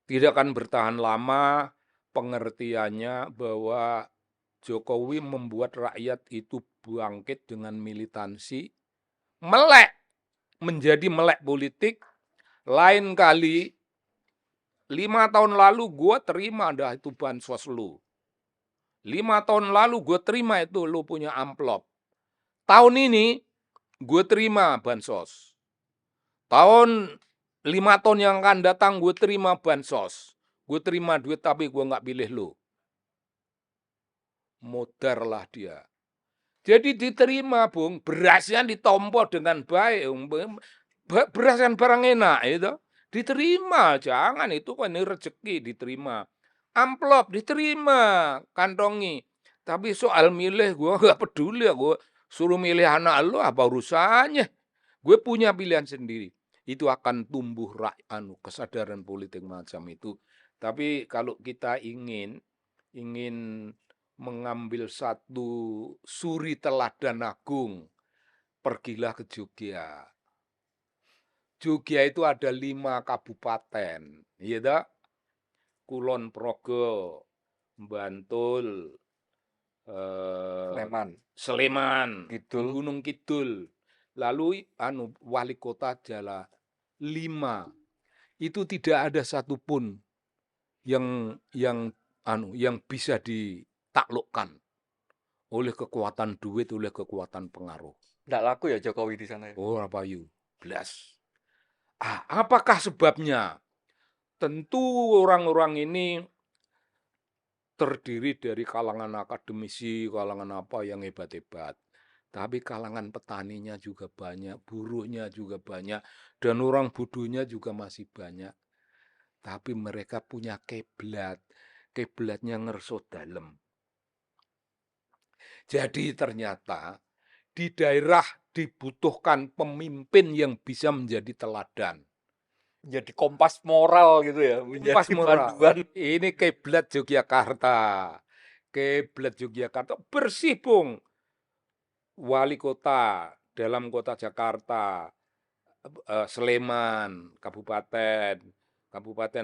Tidak akan bertahan lama, pengertiannya bahwa Jokowi membuat rakyat itu bangkit dengan militansi, melek, menjadi melek politik. Lain kali 5 tahun lalu gue terima dah itu bansos lu. 5 tahun lalu gue terima itu lu punya amplop. Tahun ini gue terima bansos. Tahun 5 tahun yang akan datang gue terima bansos. Gue terima duit tapi gue nggak pilih lu. Modarlah dia. Jadi diterima, Bung. Berasnya ditompo dengan baik. Beras kan barang enak itu. Diterima, jangan itu kan rezeki diterima. Amplop diterima, kantongi. Tapi soal milih gue gak peduli, gue suruh milih anak lu apa urusannya. Gue punya pilihan sendiri. Itu akan tumbuh kesadaran politik macam itu. Tapi kalau kita ingin mengambil satu suri teladan agung, pergilah ke Jogja. Jogja itu ada 5 kabupaten, iya tak? Kulon Progo, Bantul, Sleman, Kidul. Gunung Kidul. Lalu wali kota adalah 5. Itu tidak ada satupun yang bisa ditaklukkan oleh kekuatan duit, oleh kekuatan pengaruh. Nggak laku ya Jokowi di sana ya? Oh, apa you? Belas. Apakah sebabnya? Tentu orang-orang ini terdiri dari kalangan akademisi, kalangan apa yang hebat-hebat. Tapi kalangan petaninya juga banyak, buruhnya juga banyak, dan orang bodohnya juga masih banyak. Tapi mereka punya kiblat, kiblatnya ngerso dalem. Jadi ternyata di daerah dibutuhkan pemimpin yang bisa menjadi teladan. Jadi kompas moral gitu ya, Kompas menjadi moral. panduan. Ini kiblat Yogyakarta. Kiblat Yogyakarta bersih, Bung. Wali kota dalam kota Jakarta, Sleman, kabupaten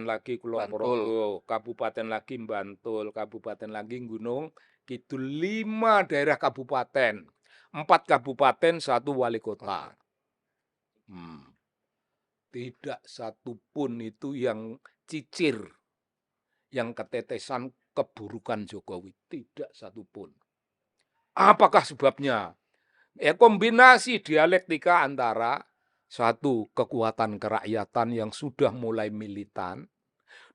lagi Kulon Progo, kabupaten lagi Bantul, kabupaten lagi Gunung Kidul, 5 daerah kabupaten, 4 kabupaten, 1 wali kota. Tidak satupun itu yang cicir, yang ketetesan keburukan Jokowi, tidak satupun. Apakah sebabnya? Kombinasi dialektika antara 1, kekuatan kerakyatan yang sudah mulai militan.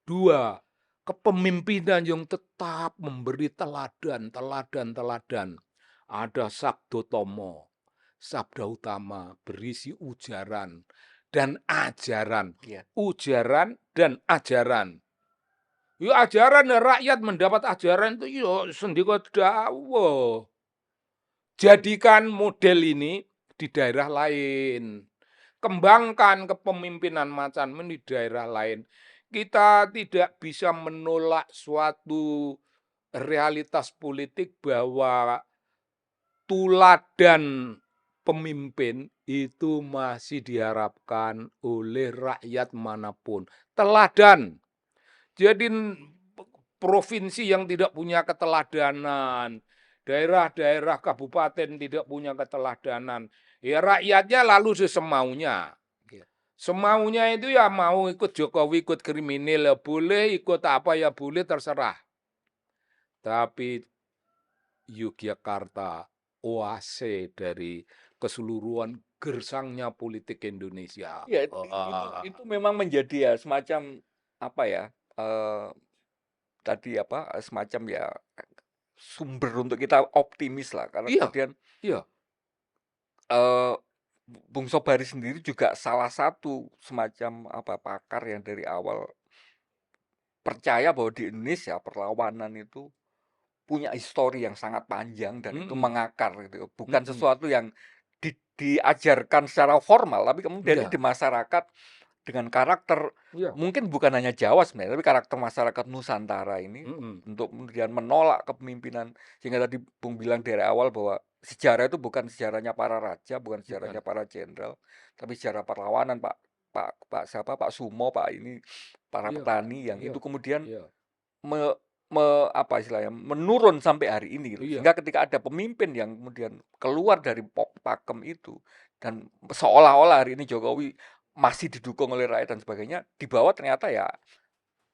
2, kepemimpinan yang tetap memberi teladan. Ada Sabdo Tomo, sabda utama berisi ujaran dan ajaran. Ujaran dan ajaran. Ajaran rakyat mendapat ajaran itu sendika dawuh. Jadikan model ini di daerah lain. Kembangkan kepemimpinan macam ini di daerah lain. Kita tidak bisa menolak suatu realitas politik bahwa tuladan pemimpin itu masih diharapkan oleh rakyat manapun. Teladan. Jadi provinsi yang tidak punya keteladanan, daerah-daerah kabupaten tidak punya keteladanan, ya rakyatnya lalu sesemaunya. Semaunya itu ya mau ikut Jokowi, ikut kriminal ya boleh, ikut apa ya boleh, terserah. Tapi Yogyakarta oase dari keseluruhan gersangnya politik Indonesia. Ya, itu memang menjadi ya semacam apa ya, tadi apa, semacam ya sumber untuk kita optimis lah. Karena kemudian Bung Sobari sendiri juga salah satu semacam pakar yang dari awal percaya bahwa di Indonesia perlawanan itu punya histori yang sangat panjang dan itu Mhm, mengakar gitu. Bukan mhm. sesuatu yang diajarkan secara formal, tapi kemudian ini Iya, di masyarakat dengan karakter iya, mungkin bukan hanya Jawa sebenarnya, tapi karakter masyarakat Nusantara ini mhm, untuk kemudian menolak kepemimpinan sehingga tadi Bung bilang dari awal bahwa sejarah itu bukan sejarahnya para raja, bukan sejarahnya bukan. para jenderal, tapi sejarah perlawanan Pak Pak Pak siapa Pak Sumo, Pak ini para Iya, petani yang iya, itu kemudian iya, me apa istilahnya, menurun sampai hari ini gitu. iya, Sehingga ketika ada pemimpin yang kemudian keluar dari pakem itu dan seolah-olah hari ini Jokowi masih didukung oleh rakyat dan sebagainya, di bawah ternyata ya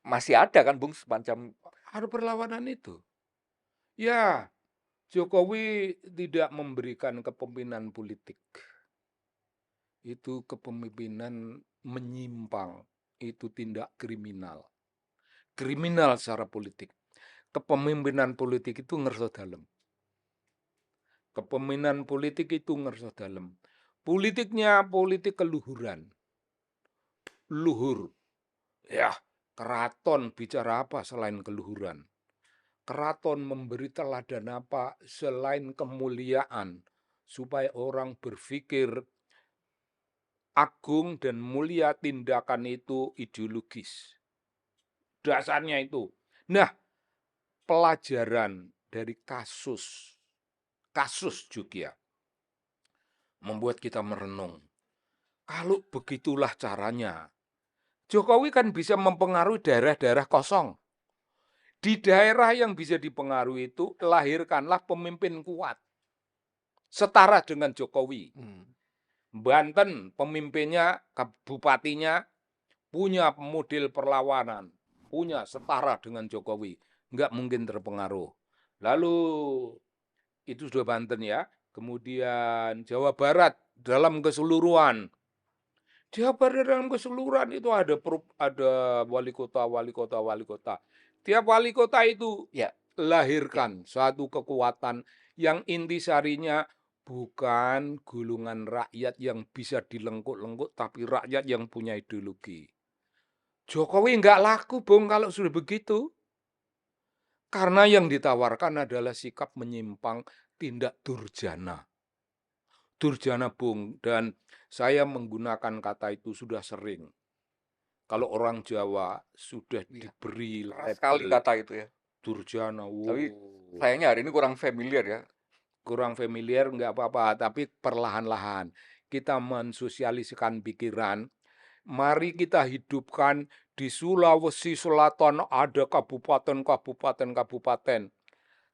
masih ada kan Bung semacam ada perlawanan itu. Ya, Jokowi tidak memberikan kepemimpinan politik. Itu kepemimpinan menyimpang, itu tindak kriminal. Kriminal secara politik. Kepemimpinan politik itu ngerso dalem. Kepemimpinan politik itu ngerso dalem. Politiknya politik keluhuran. Luhur. Ya, keraton bicara apa selain keluhuran? Keraton memberi teladan apa selain kemuliaan supaya orang berpikir agung dan mulia tindakan itu ideologis. Dasarnya itu. Nah, pelajaran dari kasus Jogja membuat kita merenung. Kalau begitulah caranya, Jokowi kan bisa mempengaruhi daerah-daerah kosong. Di daerah yang bisa dipengaruhi itu, lahirkanlah pemimpin kuat. Setara dengan Jokowi. Banten, pemimpinnya, bupatinya, punya model perlawanan. Punya setara dengan Jokowi. Nggak mungkin terpengaruh. Lalu, itu sudah Banten ya. Kemudian Jawa Barat dalam keseluruhan. Jawa Barat dalam keseluruhan itu ada wali kota, wali kota, wali kota. Tiap wali kota itu ya lahirkan suatu kekuatan yang intisarinya bukan gulungan rakyat yang bisa dilengkuk-lengkuk, tapi rakyat yang punya ideologi. Jokowi nggak laku, Bung, kalau sudah begitu. Karena yang ditawarkan adalah sikap menyimpang, tindak durjana. Durjana, Bung, dan saya menggunakan kata itu sudah sering. Kalau orang Jawa sudah iya, diberi keras sekali label kata itu ya. durjana, Tapi wow, sayangnya hari ini kurang familiar ya. kurang familiar nggak apa-apa, tapi perlahan-lahan kita mensosialisasikan pikiran. Mari kita hidupkan di Sulawesi Selatan ada kabupaten, kabupaten.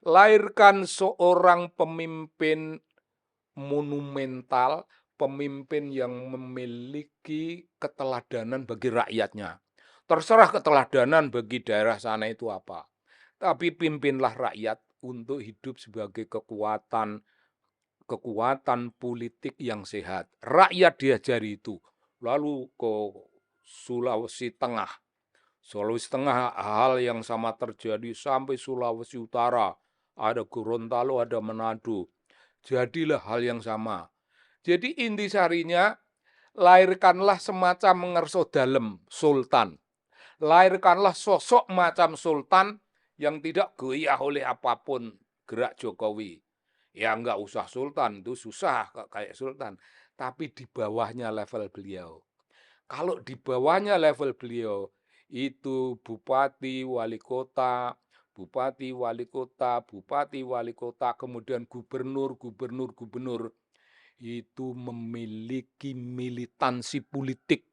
Lahirkan seorang pemimpin monumental, pemimpin yang memiliki keteladanan bagi rakyatnya. Terserah keteladanan bagi daerah sana itu apa. Tapi pimpinlah rakyat untuk hidup sebagai kekuatan politik yang sehat. Rakyat diajari itu. Lalu ke Sulawesi Tengah. Sulawesi Tengah hal yang sama terjadi sampai Sulawesi Utara. Ada Gorontalo, ada Manado. Jadilah hal yang sama. Jadi intisarinya lahirkanlah semacam mengerso dalem sultan. Lahirkanlah sosok macam sultan yang tidak goyah oleh apapun gerak Jokowi. Ya nggak usah sultan, itu susah kayak sultan. Tapi di bawahnya level beliau. Kalau di bawahnya level beliau, itu bupati, wali kota, bupati, wali kota, bupati, wali kota, kemudian gubernur, gubernur, gubernur, itu memiliki militansi politik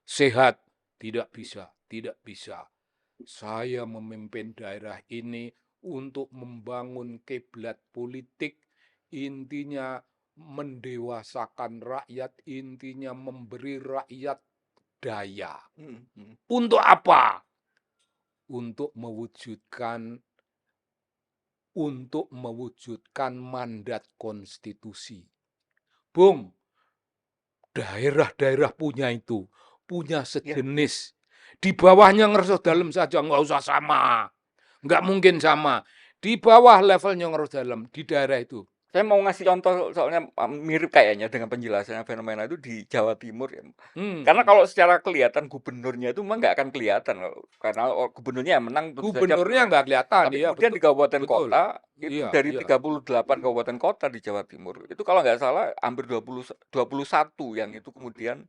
sehat. Tidak bisa, tidak bisa. Saya memimpin daerah ini untuk membangun kiblat politik, intinya mendewasakan rakyat, intinya memberi rakyat daya. Untuk apa? Untuk mewujudkan mandat konstitusi. Bung, daerah-daerah punya itu, punya Ya, sejenis. Di bawahnya ngerso dalam saja, nggak usah sama. Nggak mungkin sama. Di bawah levelnya ngerso dalam, di daerah itu. Saya mau ngasih contoh soalnya mirip kayaknya dengan penjelasannya fenomena itu di Jawa Timur ya. Karena kalau secara kelihatan gubernurnya itu memang nggak akan kelihatan karena gubernurnya yang menang tentu saja Gubernurnya nggak kelihatan, tapi iya kemudian betul, di kabupaten betul. kota itu Iya, dari iya. 38 kabupaten kota di Jawa Timur itu kalau nggak salah hampir 21 yang itu kemudian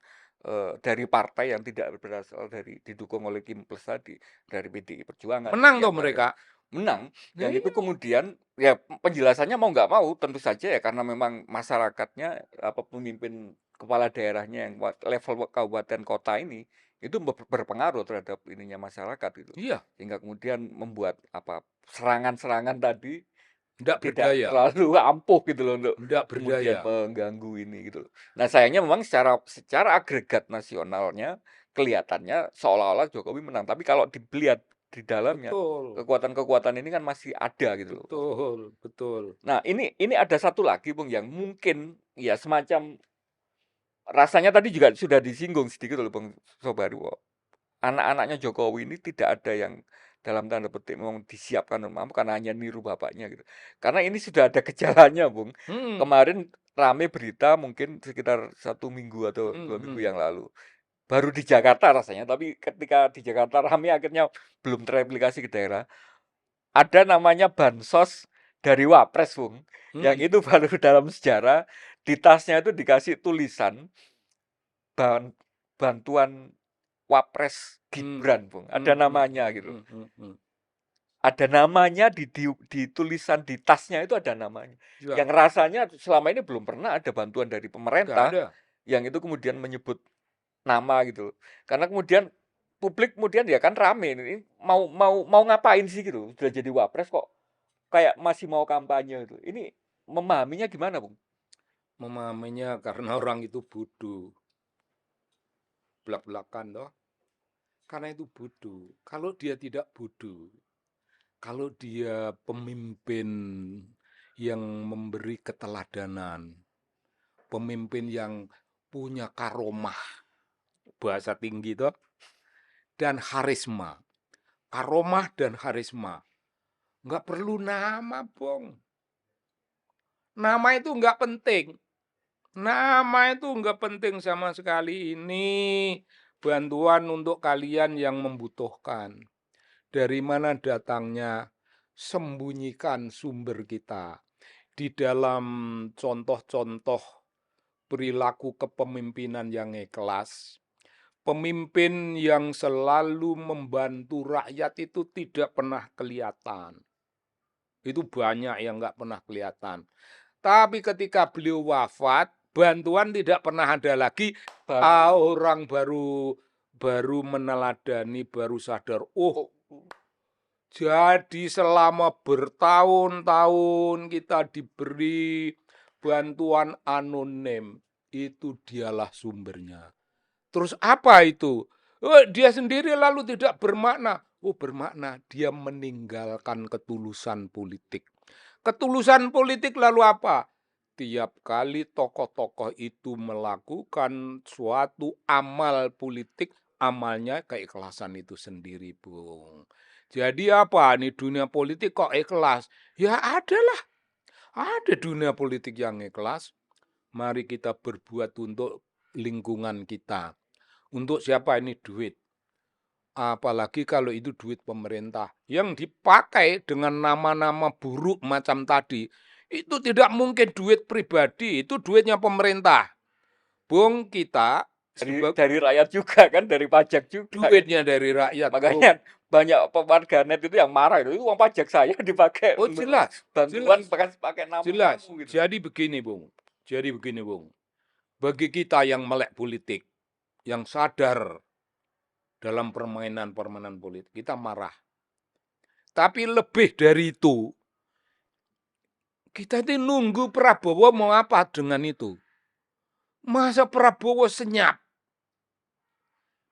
dari partai yang tidak berasal dari didukung oleh Kim Plus tadi dari PDI Perjuangan Menang yang tuh mereka. menang Nah, yang itu iya. kemudian ya penjelasannya mau nggak mau tentu saja ya karena memang masyarakatnya apa pemimpin kepala daerahnya yang level kabupaten kota ini itu berpengaruh terhadap ininya masyarakat gitu Iya, sehingga kemudian membuat apa serangan-serangan tadi nggak tidak berdaya, terlalu ampuh gitu loh untuk nggak kemudian berdaya. mengganggu ini gitu loh. Nah sayangnya memang secara agregat nasionalnya kelihatannya seolah-olah Jokowi menang tapi kalau dilihat di dalamnya Betul, kekuatan-kekuatan ini kan masih ada gitu loh. betul, betul. Nah ini ada satu lagi Bung yang mungkin ya semacam rasanya tadi juga sudah disinggung sedikit oleh Bung Sobari anak-anaknya Jokowi ini tidak ada yang dalam tanda petik memang disiapkan mampu karena hanya niru bapaknya gitu. Karena ini sudah ada gejalanya, Bung. Hmm, Kemarin rame berita mungkin sekitar 1 minggu atau hmm, 2 minggu hmm. yang lalu. Baru di Jakarta rasanya, tapi ketika di Jakarta rame akhirnya belum tereplikasi ke daerah. Ada namanya bansos dari Wapres, Bung. Yang Hmm, itu baru dalam sejarah di tasnya itu dikasih tulisan bantuan Wapres hmm, Gibran, Bung. hmm, Ada hmm, namanya hmm, gitu. hmm, hmm, hmm. Ada namanya di tulisan di tasnya itu ada namanya. Ya, Yang rasanya selama ini belum pernah ada bantuan dari nggak pemerintah ada. yang itu kemudian menyebut nama gitu. Karena kemudian publik kemudian ya kan rame ini mau ngapain sih gitu. Sudah jadi Wapres kok kayak masih mau kampanye gitu. Ini memahaminya gimana, Bung? Memahaminya karena orang itu bodoh, belak-belakan toh. Karena itu bodoh. Kalau dia tidak bodoh, kalau dia pemimpin yang memberi keteladanan, pemimpin yang punya karomah, bahasa tinggi toh, dan harisma. Karomah dan harisma. Nggak perlu nama, Bong. Nama itu nggak penting. Nama itu nggak penting sama sekali. Ini bantuan untuk kalian yang membutuhkan. Dari mana datangnya? Sembunyikan sumber kita di dalam contoh-contoh perilaku kepemimpinan yang ikhlas. Pemimpin yang selalu membantu rakyat itu tidak pernah kelihatan. Itu banyak yang nggak pernah kelihatan. Tapi ketika beliau wafat, bantuan tidak pernah ada lagi. Orang baru meneladani, baru sadar, oh, jadi selama bertahun-tahun kita diberi bantuan anonim, itu dialah sumbernya. Terus apa itu? Oh, dia sendiri lalu tidak bermakna. Oh, bermakna dia meninggalkan ketulusan politik. Ketulusan politik lalu apa? Tiap kali tokoh-tokoh itu melakukan suatu amal politik, amalnya keikhlasan itu sendiri, Bung. Jadi apa nih dunia politik kok ikhlas? Ya ada dunia politik yang ikhlas. Mari kita berbuat untuk lingkungan kita. Untuk siapa ini duit? Apalagi kalau itu duit pemerintah yang dipakai dengan nama-nama buruk macam tadi, itu tidak mungkin duit pribadi, itu duitnya pemerintah. Bung, kita sebagai Dari rakyat juga kan, dari pajak juga kan. duitnya dari rakyat, Bung. Makanya banyak warganet itu yang marah itu uang pajak saya dipakai Oh, untuk jelas, bantuan jelas, pakai nama jelas. kamu gitu. Jadi begini, Bung. Bagi kita yang melek politik, yang sadar dalam permainan-permainan politik, kita marah. Tapi lebih dari itu, kita ini nunggu Prabowo mau apa dengan itu. Masa Prabowo senyap?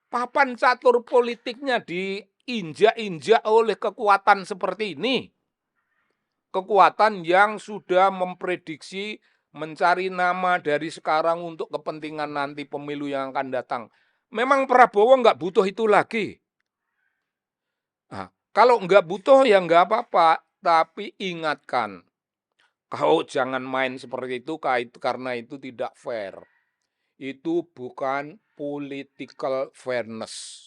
Papan catur politiknya diinjak-injak oleh kekuatan seperti ini. Kekuatan yang sudah memprediksi mencari nama dari sekarang untuk kepentingan nanti pemilu yang akan datang. Memang Prabowo nggak butuh itu lagi. Nah, kalau nggak butuh ya nggak apa-apa. Tapi ingatkan, Kau jangan main seperti itu karena itu tidak fair. Itu bukan political fairness.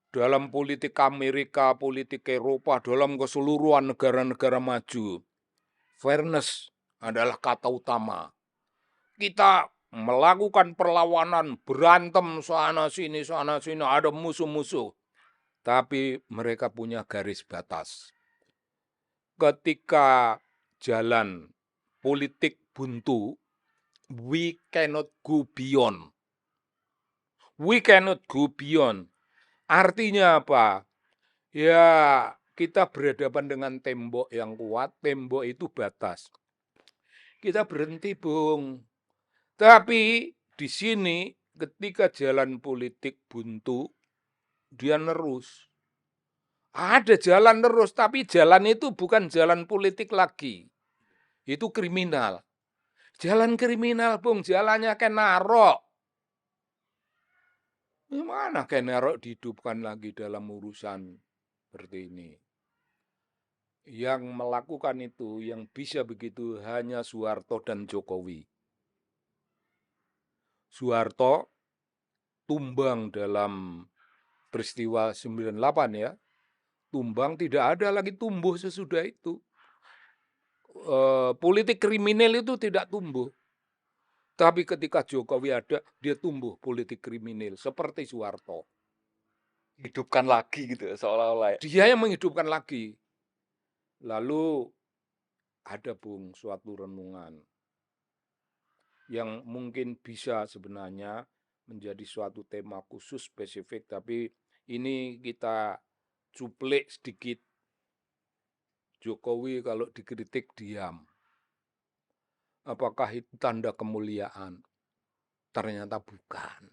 Dalam politik Amerika, politik Eropa, dalam keseluruhan negara-negara maju, fairness adalah kata utama. Kita melakukan perlawanan, berantem sana sini, ada musuh-musuh. Tapi mereka punya garis batas. Ketika jalan politik buntu, we cannot go beyond. We cannot go beyond. Artinya apa? Ya, kita berhadapan dengan tembok yang kuat, tembok itu batas. Kita berhenti, Bung. Tapi di sini ketika jalan politik buntu, dia nerus. Ada jalan terus, tapi jalan itu bukan jalan politik lagi. Itu kriminal. Jalan kriminal, Bung, jalannya kayak narok. Gimana kayak narok dihidupkan lagi dalam urusan seperti ini? Yang melakukan itu, yang bisa begitu hanya Soeharto dan Jokowi. Soeharto tumbang dalam peristiwa 98 ya. Tumbang, tidak ada lagi tumbuh sesudah itu. Politik kriminal itu tidak tumbuh. Tapi ketika Jokowi ada, dia tumbuh politik kriminal seperti Soeharto. Hidupkan lagi gitu seolah-olah. Dia yang menghidupkan lagi. Lalu ada, Bung, suatu renungan yang mungkin bisa sebenarnya menjadi suatu tema khusus spesifik, tapi ini kita cuplik sedikit. Jokowi kalau dikritik diam. Apakah itu tanda kemuliaan? Ternyata bukan.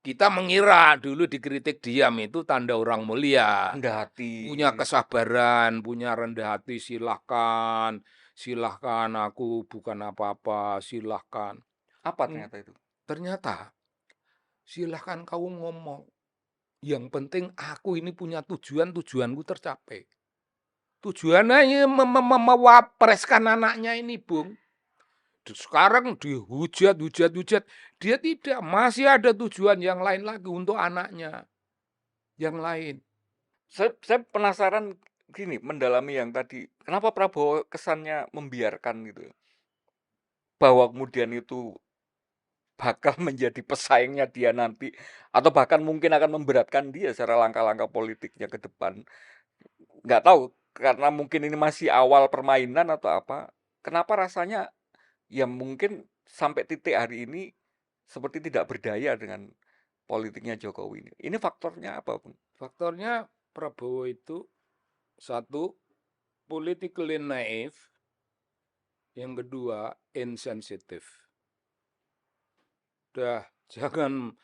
Kita mengira dulu dikritik diam itu tanda orang mulia. Rendah hati. Punya kesabaran, punya rendah hati, silahkan. Silahkan, aku bukan apa-apa, silahkan. Apa ternyata itu? Ternyata, silahkan kau ngomong. Yang penting aku ini punya tujuanku tercapai. Tujuannya mewapreskan anaknya ini, Bung. Sekarang dihujat. Dia tidak, masih ada tujuan yang lain lagi untuk anaknya. Yang lain. Saya penasaran gini, mendalami yang tadi. Kenapa Prabowo kesannya membiarkan gitu? Bahwa kemudian itu bakal menjadi pesaingnya dia nanti. Atau bahkan mungkin akan memberatkan dia secara langkah-langkah politiknya ke depan. Nggak tahu, karena mungkin ini masih awal permainan atau apa. Kenapa rasanya ya mungkin sampai titik hari ini seperti tidak berdaya dengan politiknya Jokowi ini. Ini faktornya apa, Bung? Faktornya Prabowo itu satu, politically naive. Yang kedua, insensitif. Jangan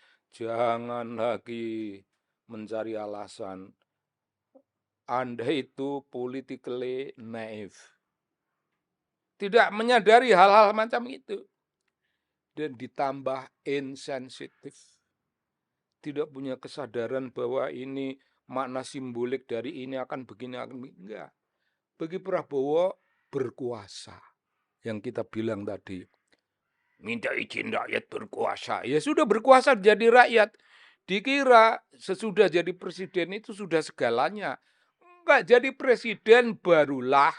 lagi mencari alasan. Anda itu politically naive. Tidak menyadari hal-hal macam itu. Dan ditambah insensitif. Tidak punya kesadaran bahwa ini makna simbolik dari ini akan begini. Enggak. Bagi Prabowo berkuasa. Yang kita bilang tadi. Minta izin rakyat berkuasa. Ya sudah berkuasa jadi rakyat. Dikira sesudah jadi presiden itu sudah segalanya. Enggak, jadi presiden barulah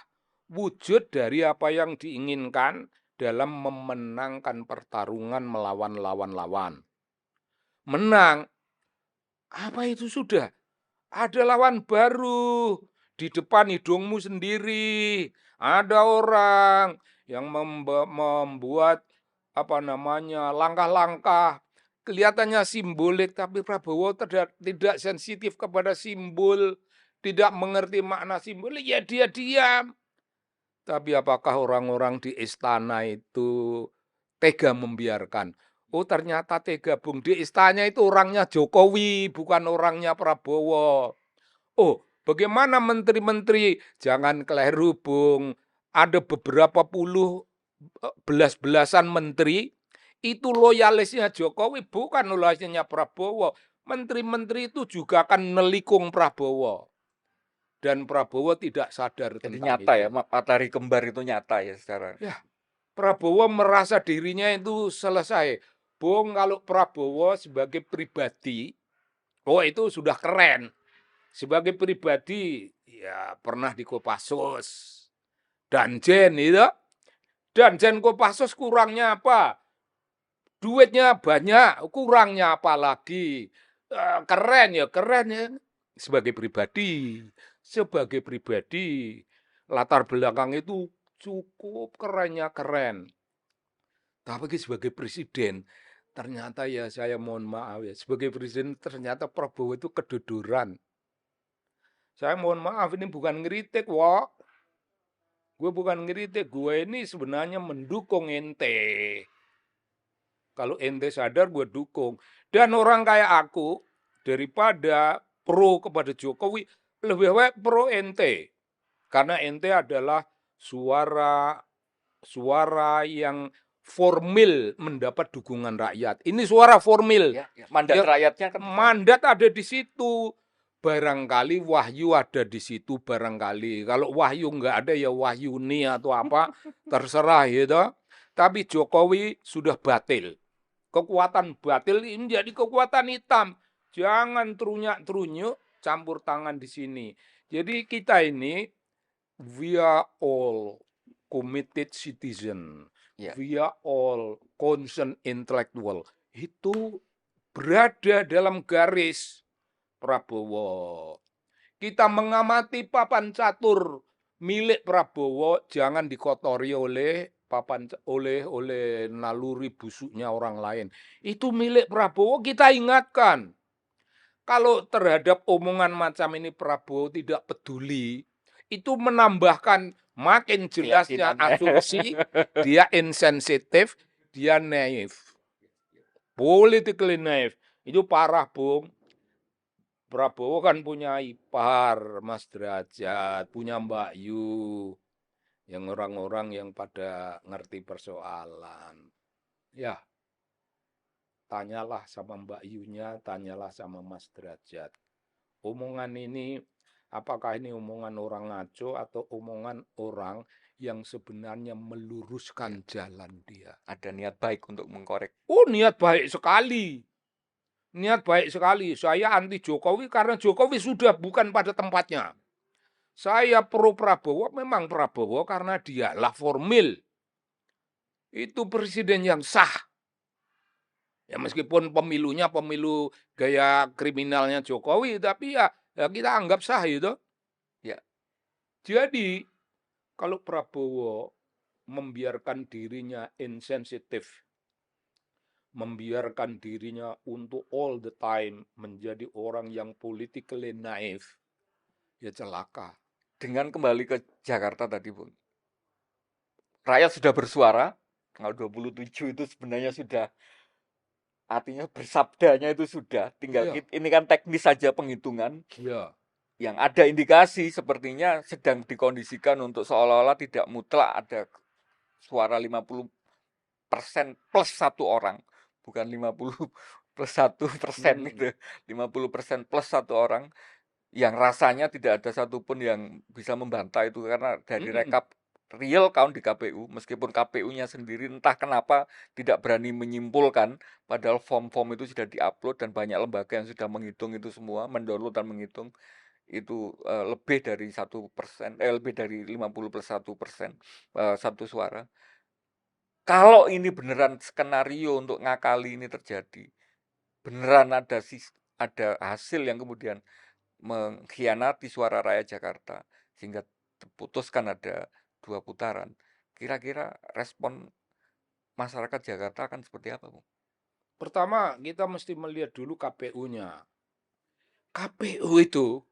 wujud dari apa yang diinginkan dalam memenangkan pertarungan melawan lawan-lawan. Menang. Apa itu sudah? Ada lawan baru di depan hidungmu sendiri. Ada orang yang membuat langkah-langkah kelihatannya simbolik, tapi Prabowo tidak sensitif kepada simbol, tidak mengerti makna simbolik, ya dia diam. Tapi apakah orang-orang di istana itu tega membiarkan? Oh, ternyata tega, Bung. Di istana itu orangnya Jokowi, bukan orangnya Prabowo. Oh, bagaimana menteri-menteri? Jangan keliru, Bung. Ada beberapa puluh, belas-belasan menteri, itu loyalisnya Jokowi, bukan loyalisnya Prabowo. Menteri-menteri itu juga akan melikung Prabowo. dan Prabowo tidak sadar Jadi tentang nyata ya, itu. matahari kembar itu nyata ya secara. Ya, Prabowo merasa dirinya itu selesai. Bung, kalau Prabowo sebagai pribadi, oh itu sudah keren. Sebagai pribadi, ya pernah di Kopassus. Danjen itu. Danjen Kopassus kurangnya apa? Duitnya banyak, kurangnya apa lagi? Keren ya, keren ya. Sebagai pribadi, latar belakang itu cukup kerennya keren. Tapi sebagai presiden, ternyata ya saya mohon maaf ya, sebagai presiden ternyata Prabowo itu kedodoran. Saya mohon maaf ini bukan ngeritik, wah. Gue bukan ngeritik, gue ini sebenarnya mendukung ente. Kalau ente sadar gue dukung. Dan orang kayak aku, daripada pro kepada Jokowi, lebih baik pro ente. Karena ente adalah suara yang formil mendapat dukungan rakyat. Ini suara formil. Ya, mandat rakyatnya kan. Mandat ada di situ. Barangkali Wahyu ada di situ barangkali. Kalau Wahyu nggak ada ya Wahyuni atau apa, terserah gitu. Tapi Jokowi sudah batil. Kekuatan batil ini menjadi kekuatan hitam. Jangan terunyak-terunyuk campur tangan di sini. Jadi kita ini, we are all committed citizen. Ya. We are all concerned intellectual. Itu berada dalam garis Prabowo. Kita mengamati papan catur milik Prabowo jangan dikotori oleh oleh naluri busuknya orang lain. Itu milik Prabowo, kita ingatkan. Kalau terhadap omongan macam ini Prabowo tidak peduli, itu menambahkan makin jelasnya asumsi, dia insensitif, dia naif. Politically naif. Itu parah, Bung. Prabowo kan punya ipar, Mas Derajat, punya Mbak Yu, yang orang-orang yang pada ngerti persoalan. Ya, tanyalah sama Mbak Yunya, tanyalah sama Mas Derajat. Omongan ini, apakah ini omongan orang ngaco atau omongan orang yang sebenarnya meluruskan jalan dia? Ada niat baik untuk mengkorek. Oh, niat baik sekali. Niat baik sekali. Saya anti Jokowi karena Jokowi sudah bukan pada tempatnya. Saya pro Prabowo, memang Prabowo karena dialah formil. Itu presiden yang sah. Ya meskipun pemilunya pemilu gaya kriminalnya Jokowi, tapi ya kita anggap sah itu. Ya. Jadi kalau Prabowo membiarkan dirinya insensitif, membiarkan dirinya untuk all the time menjadi orang yang politically naif, ya celaka. Dengan kembali ke Jakarta tadi, Bung. Rakyat sudah bersuara, tanggal 27 itu sebenarnya sudah, artinya bersabdanya itu sudah, tinggal Ya. ini kan teknis saja penghitungan. Ya. Yang ada indikasi sepertinya sedang dikondisikan untuk seolah-olah tidak mutlak ada suara 50% plus satu orang, bukan 50+1% gitu, 50% plus satu orang, yang rasanya tidak ada satupun yang bisa membantah itu karena dari rekap real count di KPU, meskipun KPU-nya sendiri entah kenapa tidak berani menyimpulkan, padahal form-form itu sudah diupload dan banyak lembaga yang sudah menghitung itu semua, mendownload dan menghitung itu lebih dari 1%, lebih dari 50+1%, satu suara. Kalau ini beneran skenario untuk ngakali ini terjadi, beneran ada hasil yang kemudian mengkhianati suara rakyat Jakarta sehingga diputuskan ada 2 putaran, kira-kira respon masyarakat Jakarta akan seperti apa, Bung? Pertama, kita mesti melihat dulu KPU-nya. KPU itu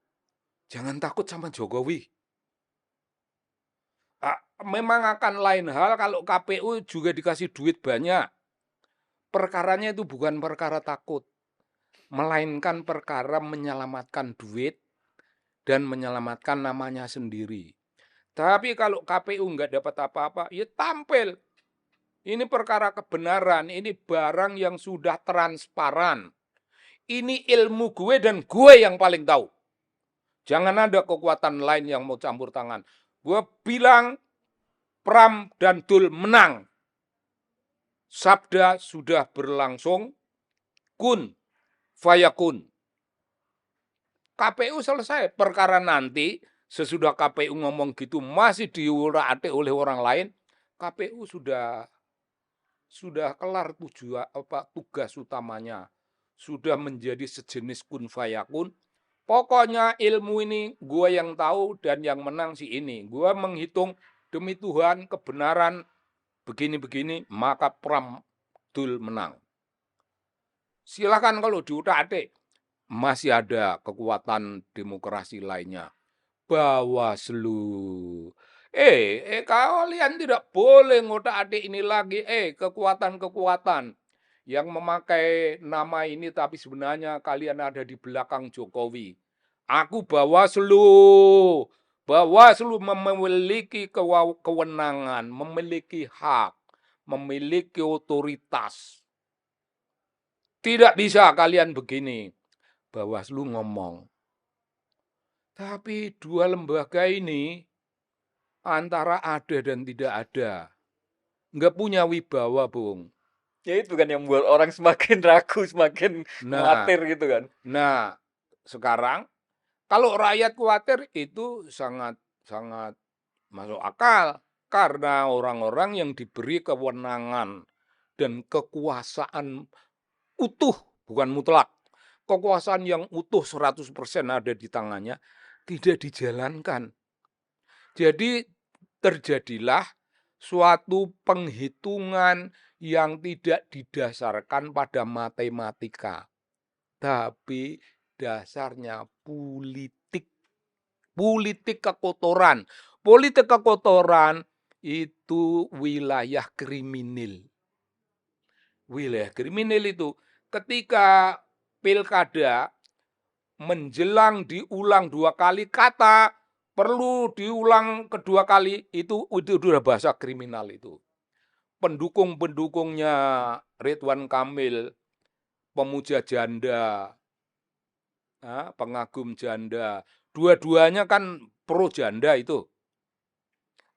jangan takut sama Jokowi. Memang akan lain hal kalau KPU juga dikasih duit banyak. Perkaranya itu bukan perkara takut, melainkan perkara menyelamatkan duit dan menyelamatkan namanya sendiri. Tapi kalau KPU nggak dapat apa-apa, ya tampil. Ini perkara kebenaran, ini barang yang sudah transparan. Ini ilmu gue dan gue yang paling tahu. Jangan ada kekuatan lain yang mau campur tangan. Gue bilang Pram dan Dul menang. Sabda sudah berlangsung, kun fayakun. KPU selesai. Perkara nanti sesudah KPU ngomong gitu masih diurak-atik oleh orang lain, KPU sudah kelar tugas utamanya. Sudah menjadi sejenis kun fayakun. Pokoknya ilmu ini gue yang tahu dan yang menang si ini. Gue menghitung demi Tuhan kebenaran begini-begini, maka Pram Dul menang. Silakan kalau diutak-atik. Masih ada kekuatan demokrasi lainnya. Bawaslu. Kalian tidak boleh ngotak-atik ini lagi. Kekuatan-kekuatan yang memakai nama ini tapi sebenarnya kalian ada di belakang Jokowi. Aku Bawaslu. Bawaslu memiliki kewenangan, memiliki hak, memiliki otoritas. Tidak bisa kalian begini. Bawaslu ngomong. Tapi dua lembaga ini antara ada dan tidak ada. Nggak punya wibawa, Bung. Ya itu kan yang membuat orang semakin ragu, semakin khawatir gitu kan. Nah, sekarang kalau rakyat khawatir itu sangat masuk akal. Karena orang-orang yang diberi kewenangan dan kekuasaan utuh, bukan mutlak. Kekuasaan yang utuh 100% ada di tangannya, tidak dijalankan. Jadi terjadilah suatu penghitungan yang tidak didasarkan pada matematika, tapi dasarnya politik. Politik kekotoran. Politik kekotoran itu wilayah kriminal. Wilayah kriminal itu ketika pilkada menjelang diulang 2 kali kata perlu diulang kedua kali itu udah bahasa kriminal itu. Pendukung-pendukungnya Ridwan Kamil, pemuja janda, pengagum janda, dua-duanya kan pro janda itu.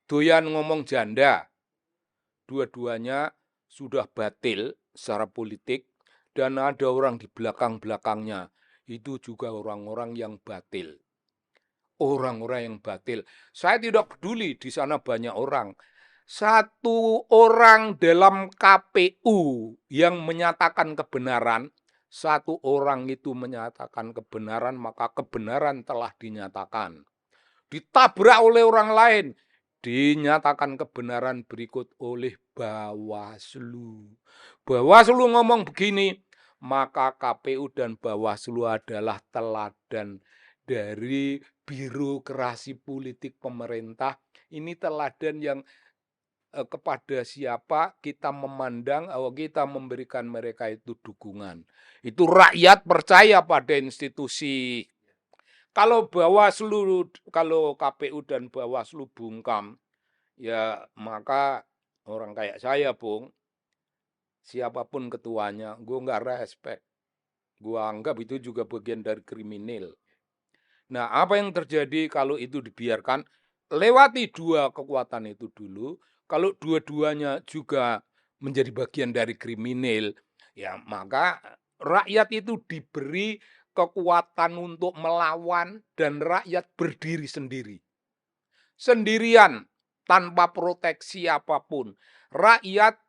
Doyan ngomong janda. Dua-duanya sudah batil secara politik dan ada orang di belakang-belakangnya. Itu juga orang-orang yang batil. Orang-orang yang batil. Saya tidak peduli di sana banyak orang. Satu orang dalam KPU yang menyatakan kebenaran, satu orang itu menyatakan kebenaran, maka kebenaran telah dinyatakan. Ditabrak oleh orang lain, dinyatakan kebenaran berikut oleh Bawaslu. Bawaslu ngomong begini, maka KPU dan Bawaslu adalah teladan dari birokrasi politik pemerintah. Ini teladan yang kepada siapa kita memandang atau kita memberikan mereka itu dukungan. Itu rakyat percaya pada institusi. Kalau Bawaslu, kalau KPU dan Bawaslu bungkam, ya maka orang kayak saya, Bung, siapapun ketuanya, gue nggak respect. Gue anggap itu juga bagian dari kriminal. Nah, apa yang terjadi kalau itu dibiarkan? Lewati dua kekuatan itu dulu. Kalau dua-duanya juga menjadi bagian dari kriminal, ya maka rakyat itu diberi kekuatan untuk melawan dan rakyat berdiri sendiri. Sendirian, tanpa proteksi apapun. Rakyat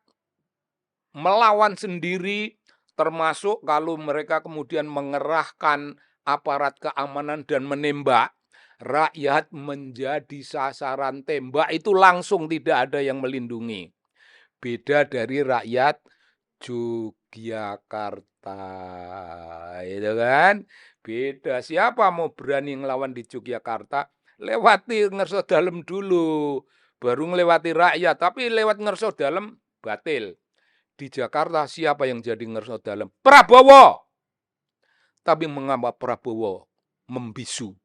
melawan sendiri, termasuk kalau mereka kemudian mengerahkan aparat keamanan dan menembak, rakyat menjadi sasaran tembak itu langsung tidak ada yang melindungi. Beda dari rakyat Yogyakarta, itu kan? Beda. Siapa mau berani ngelawan di Yogyakarta? Lewati ngerso dalem dulu, baru ngelewati rakyat. Tapi lewat ngerso dalem batil. Di Jakarta siapa yang jadi ngerso dalem? Prabowo. Tapi mengapa Prabowo membisu?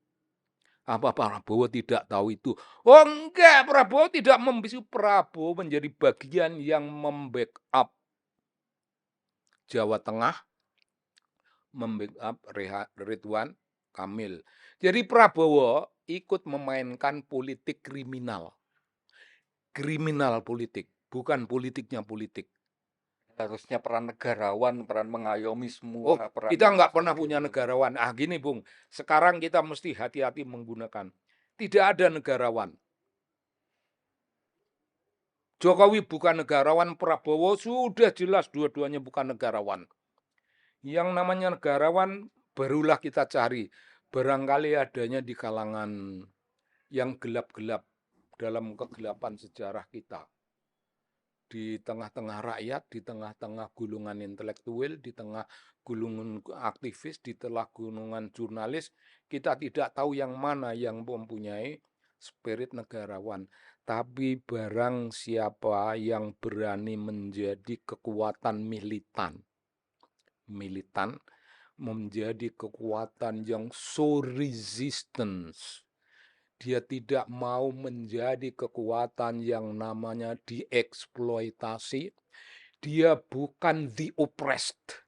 Apa Prabowo tidak tahu itu? Oh enggak, Prabowo tidak membisu. Prabowo menjadi bagian yang membackup Jawa Tengah, membackup Ridwan Kamil. Jadi Prabowo ikut memainkan politik kriminal. Kriminal politik, bukan politiknya politik. Harusnya peran negarawan, peran mengayomi Oh, semua, peran kita nggak pernah seperti punya itu. negarawan. Gini Bung, sekarang kita mesti hati-hati menggunakan. Tidak ada negarawan. Jokowi bukan negarawan, Prabowo sudah jelas dua-duanya bukan negarawan. Yang namanya negarawan barulah kita cari. Barangkali adanya di kalangan yang gelap-gelap dalam kegelapan sejarah kita. Di tengah-tengah rakyat, di tengah-tengah gulungan intelektual, di tengah gulungan aktivis, di tengah gulungan jurnalis, kita tidak tahu yang mana yang mempunyai spirit negarawan. Tapi barang siapa yang berani menjadi kekuatan militan menjadi kekuatan yang so resistance. Dia tidak mau menjadi kekuatan yang namanya dieksploitasi. Dia bukan the oppressed.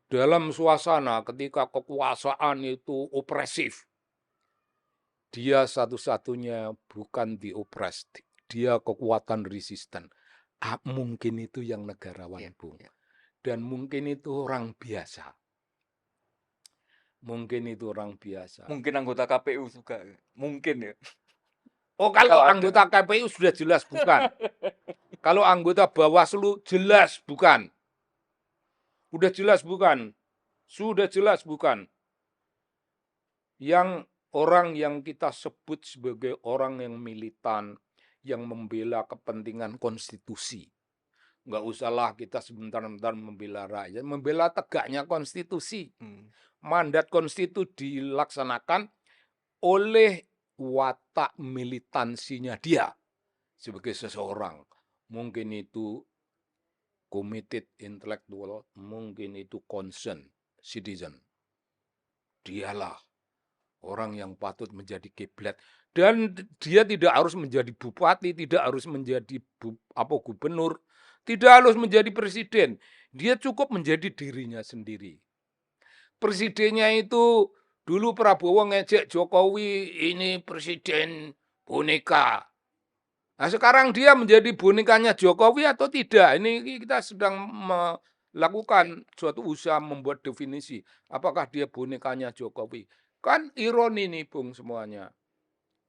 Dalam suasana ketika kekuasaan itu opresif, dia satu-satunya bukan the oppressed. Dia kekuatan resisten. Mungkin itu yang negarawan, Bung. Dan mungkin itu orang biasa. Mungkin itu orang biasa. Mungkin anggota KPU juga. Mungkin ya. Oh, kalau Kalau ada. anggota KPU sudah jelas bukan. Kalau anggota Bawaslu jelas bukan. Udah jelas bukan. Sudah jelas bukan. Yang orang yang kita sebut sebagai orang yang militan, yang membela kepentingan konstitusi. Nggak usahlah kita sebentar-bentar membela rakyat, membela tegaknya konstitusi. Mandat konstitusi dilaksanakan oleh watak militansinya dia sebagai seseorang. Mungkin itu committed intellectual, mungkin itu concern citizen. Dialah orang yang patut menjadi kiblat. Dan dia tidak harus menjadi bupati, tidak harus menjadi gubernur, tidak harus menjadi presiden. Dia cukup menjadi dirinya sendiri. Presidennya itu dulu Prabowo ngejek Jokowi, ini presiden boneka. Nah, sekarang dia menjadi bonekanya Jokowi atau tidak? Ini kita sedang melakukan suatu usaha membuat definisi. Apakah dia bonekanya Jokowi? Kan ironi nih, Bung, semuanya.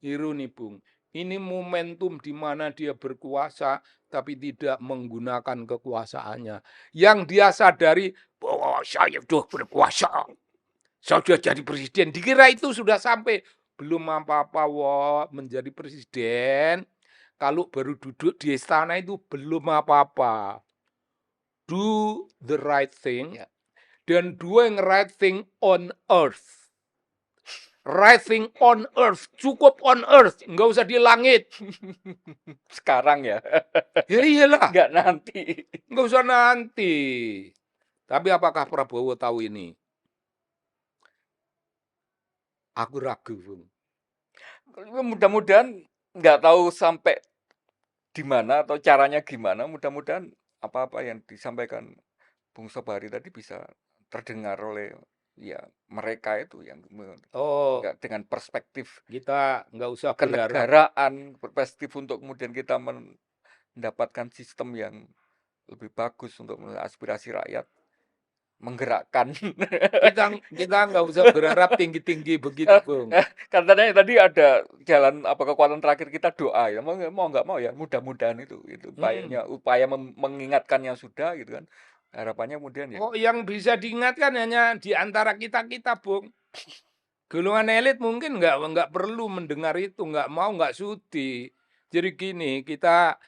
Ironi, Bung. Ini momentum di mana dia berkuasa, tapi tidak menggunakan kekuasaannya. Yang dia sadari bahwa saya sudah berkuasa. Saya sudah jadi presiden. Dikira itu sudah sampai. Belum apa-apa, menjadi presiden. Kalau baru duduk di istana itu belum apa-apa. Do the right thing. Dan doing right thing on earth. Right thing on earth. Cukup on earth. Nggak usah di langit. Sekarang ya. Ya iyalah. Nggak nanti. Nggak usah nanti. Tapi apakah Prabowo tahu ini? Aku ragu, Bung. Mudah-mudahan nggak tahu sampai di mana atau caranya gimana. Mudah-mudahan apa-apa yang disampaikan Bung Sobari tadi bisa terdengar oleh ya mereka itu yang dengan perspektif kita nggak usah kenegaraan, perspektif untuk kemudian kita mendapatkan sistem yang lebih bagus untuk aspirasi rakyat, menggerakkan. Kita nggak usah berharap tinggi-tinggi begitu, Bung. Katanya tadi ada jalan kekuatan terakhir kita doa ya, mau nggak mau ya mudah-mudahan itu upaya mengingatkannya sudah gitu kan, harapannya kemudian ya. Oh, yang bisa diingatkan hanya di antara kita, Bung. Golongan elit mungkin nggak perlu mendengar itu, nggak mau, nggak sudi. Jadi gini, kita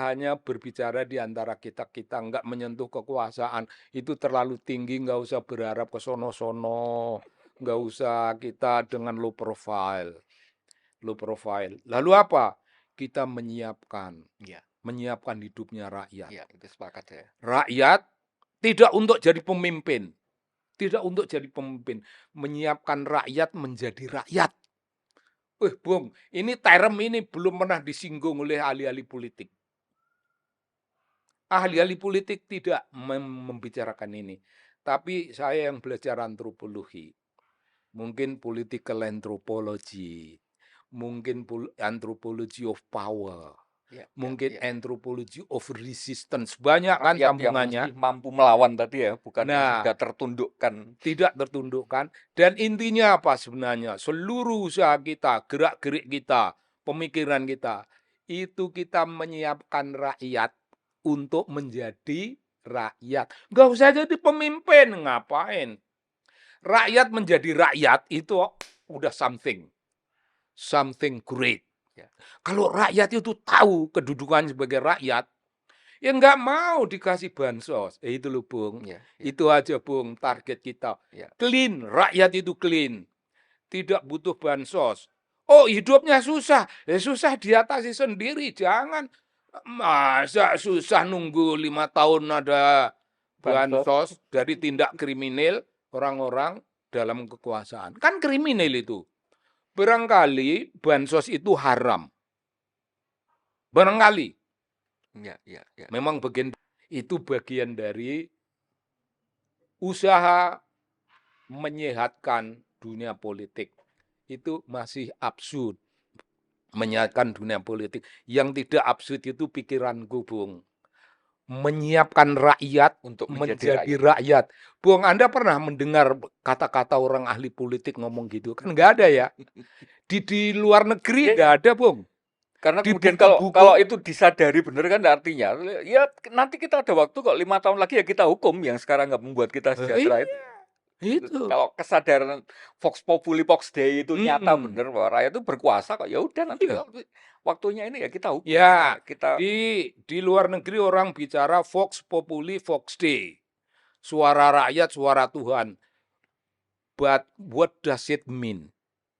hanya berbicara di antara kita nggak menyentuh kekuasaan. Itu terlalu tinggi, nggak usah berharap ke sono-sono. Nggak usah kita dengan low profile. Lalu apa? Kita menyiapkan hidupnya rakyat. Ya, itu sepakat ya. Rakyat tidak untuk jadi pemimpin. Tidak untuk jadi pemimpin. Menyiapkan rakyat menjadi rakyat. Bung, ini term ini belum pernah disinggung oleh ahli-ahli politik. Ahli-ahli politik tidak membicarakan ini. Tapi saya yang belajar antropologi, mungkin political anthropology, mungkin anthropology of power, Ya, mungkin ya. anthropology of resistance. Banyak kan Rakyat yang sambungannya. mesti mampu melawan tadi ya, bukan yang Nah, sudah tertundukkan. tidak tertundukkan. Dan intinya apa sebenarnya? Seluruh usaha kita, gerak-gerik kita, pemikiran kita, itu kita menyiapkan rakyat untuk menjadi rakyat. Nggak usah jadi pemimpin, ngapain? Rakyat menjadi rakyat itu udah something great. Ya. Kalau rakyat itu tahu kedudukan sebagai rakyat, ya nggak mau dikasih bansos. Itu loh, Bung. Ya, ya, Itu aja, Bung, target kita. ya. Clean, rakyat itu clean. Tidak butuh bansos. Oh, hidupnya susah. Ya susah diatasi sendiri. Jangan masa susah nunggu 5 tahun ada bansos dari tindak kriminal orang-orang dalam kekuasaan. Kan kriminal itu. Barangkali bansos itu haram. Barangkali. Ya, ya, ya. Memang itu bagian dari usaha menyehatkan dunia politik. Itu masih absurd. Menyehatkan dunia politik. Yang tidak absurd itu pikiranku, Bung. Menyiapkan rakyat Untuk menjadi rakyat. Bung, Anda pernah mendengar kata-kata orang ahli politik ngomong gitu? Kan nggak ada ya. Di luar negeri nggak ada, Bung. Karena Di kemudian buku-buku. kalau itu disadari benar kan artinya, ya nanti kita ada waktu kok 5 tahun lagi ya kita hukum yang sekarang nggak membuat kita sejahtera itu. Itu. Kalau kesadaran Vox Populi Vox Dei itu nyata benar bahwa rakyat itu berkuasa kok, ya udah nanti Iya. waktunya ini ya kita hukum. Ya, kita di luar negeri orang bicara Vox Populi Vox Dei. Suara rakyat, suara Tuhan. But what does it mean?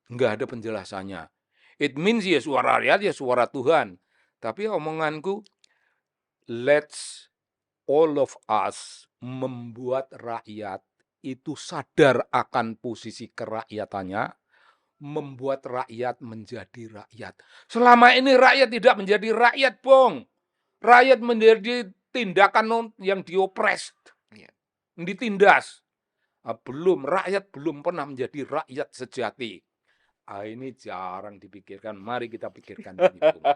Nggak ada penjelasannya. It means ya suara rakyat, ya suara Tuhan. Tapi omonganku, let's all of us membuat rakyat itu sadar akan posisi kerakyatannya, membuat rakyat menjadi rakyat. Selama ini rakyat tidak menjadi rakyat, Bung. Rakyat menjadi tindakan yang diopres, ditindas. Rakyat belum pernah menjadi rakyat sejati. Ini jarang dipikirkan. Mari kita pikirkan ini, Bung.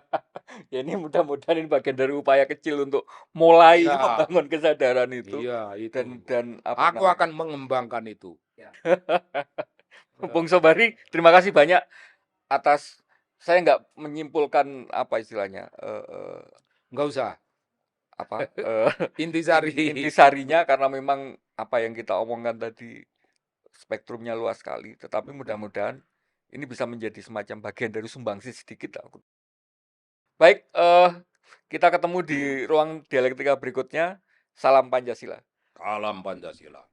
Ya ini mudah-mudahan ini bagian dari upaya kecil untuk mulai membangun kesadaran itu. Iya, itu. Dan aku akan mengembangkan itu. Bung Sobari, terima kasih banyak atas, saya nggak menyimpulkan apa istilahnya, nggak usah. Intisarinya karena memang apa yang kita omongkan tadi spektrumnya luas sekali, tetapi mudah-mudahan ini bisa menjadi semacam bagian dari sumbangsi sedikit. Baik, kita ketemu di ruang dialektika berikutnya. Salam Pancasila. Salam Pancasila.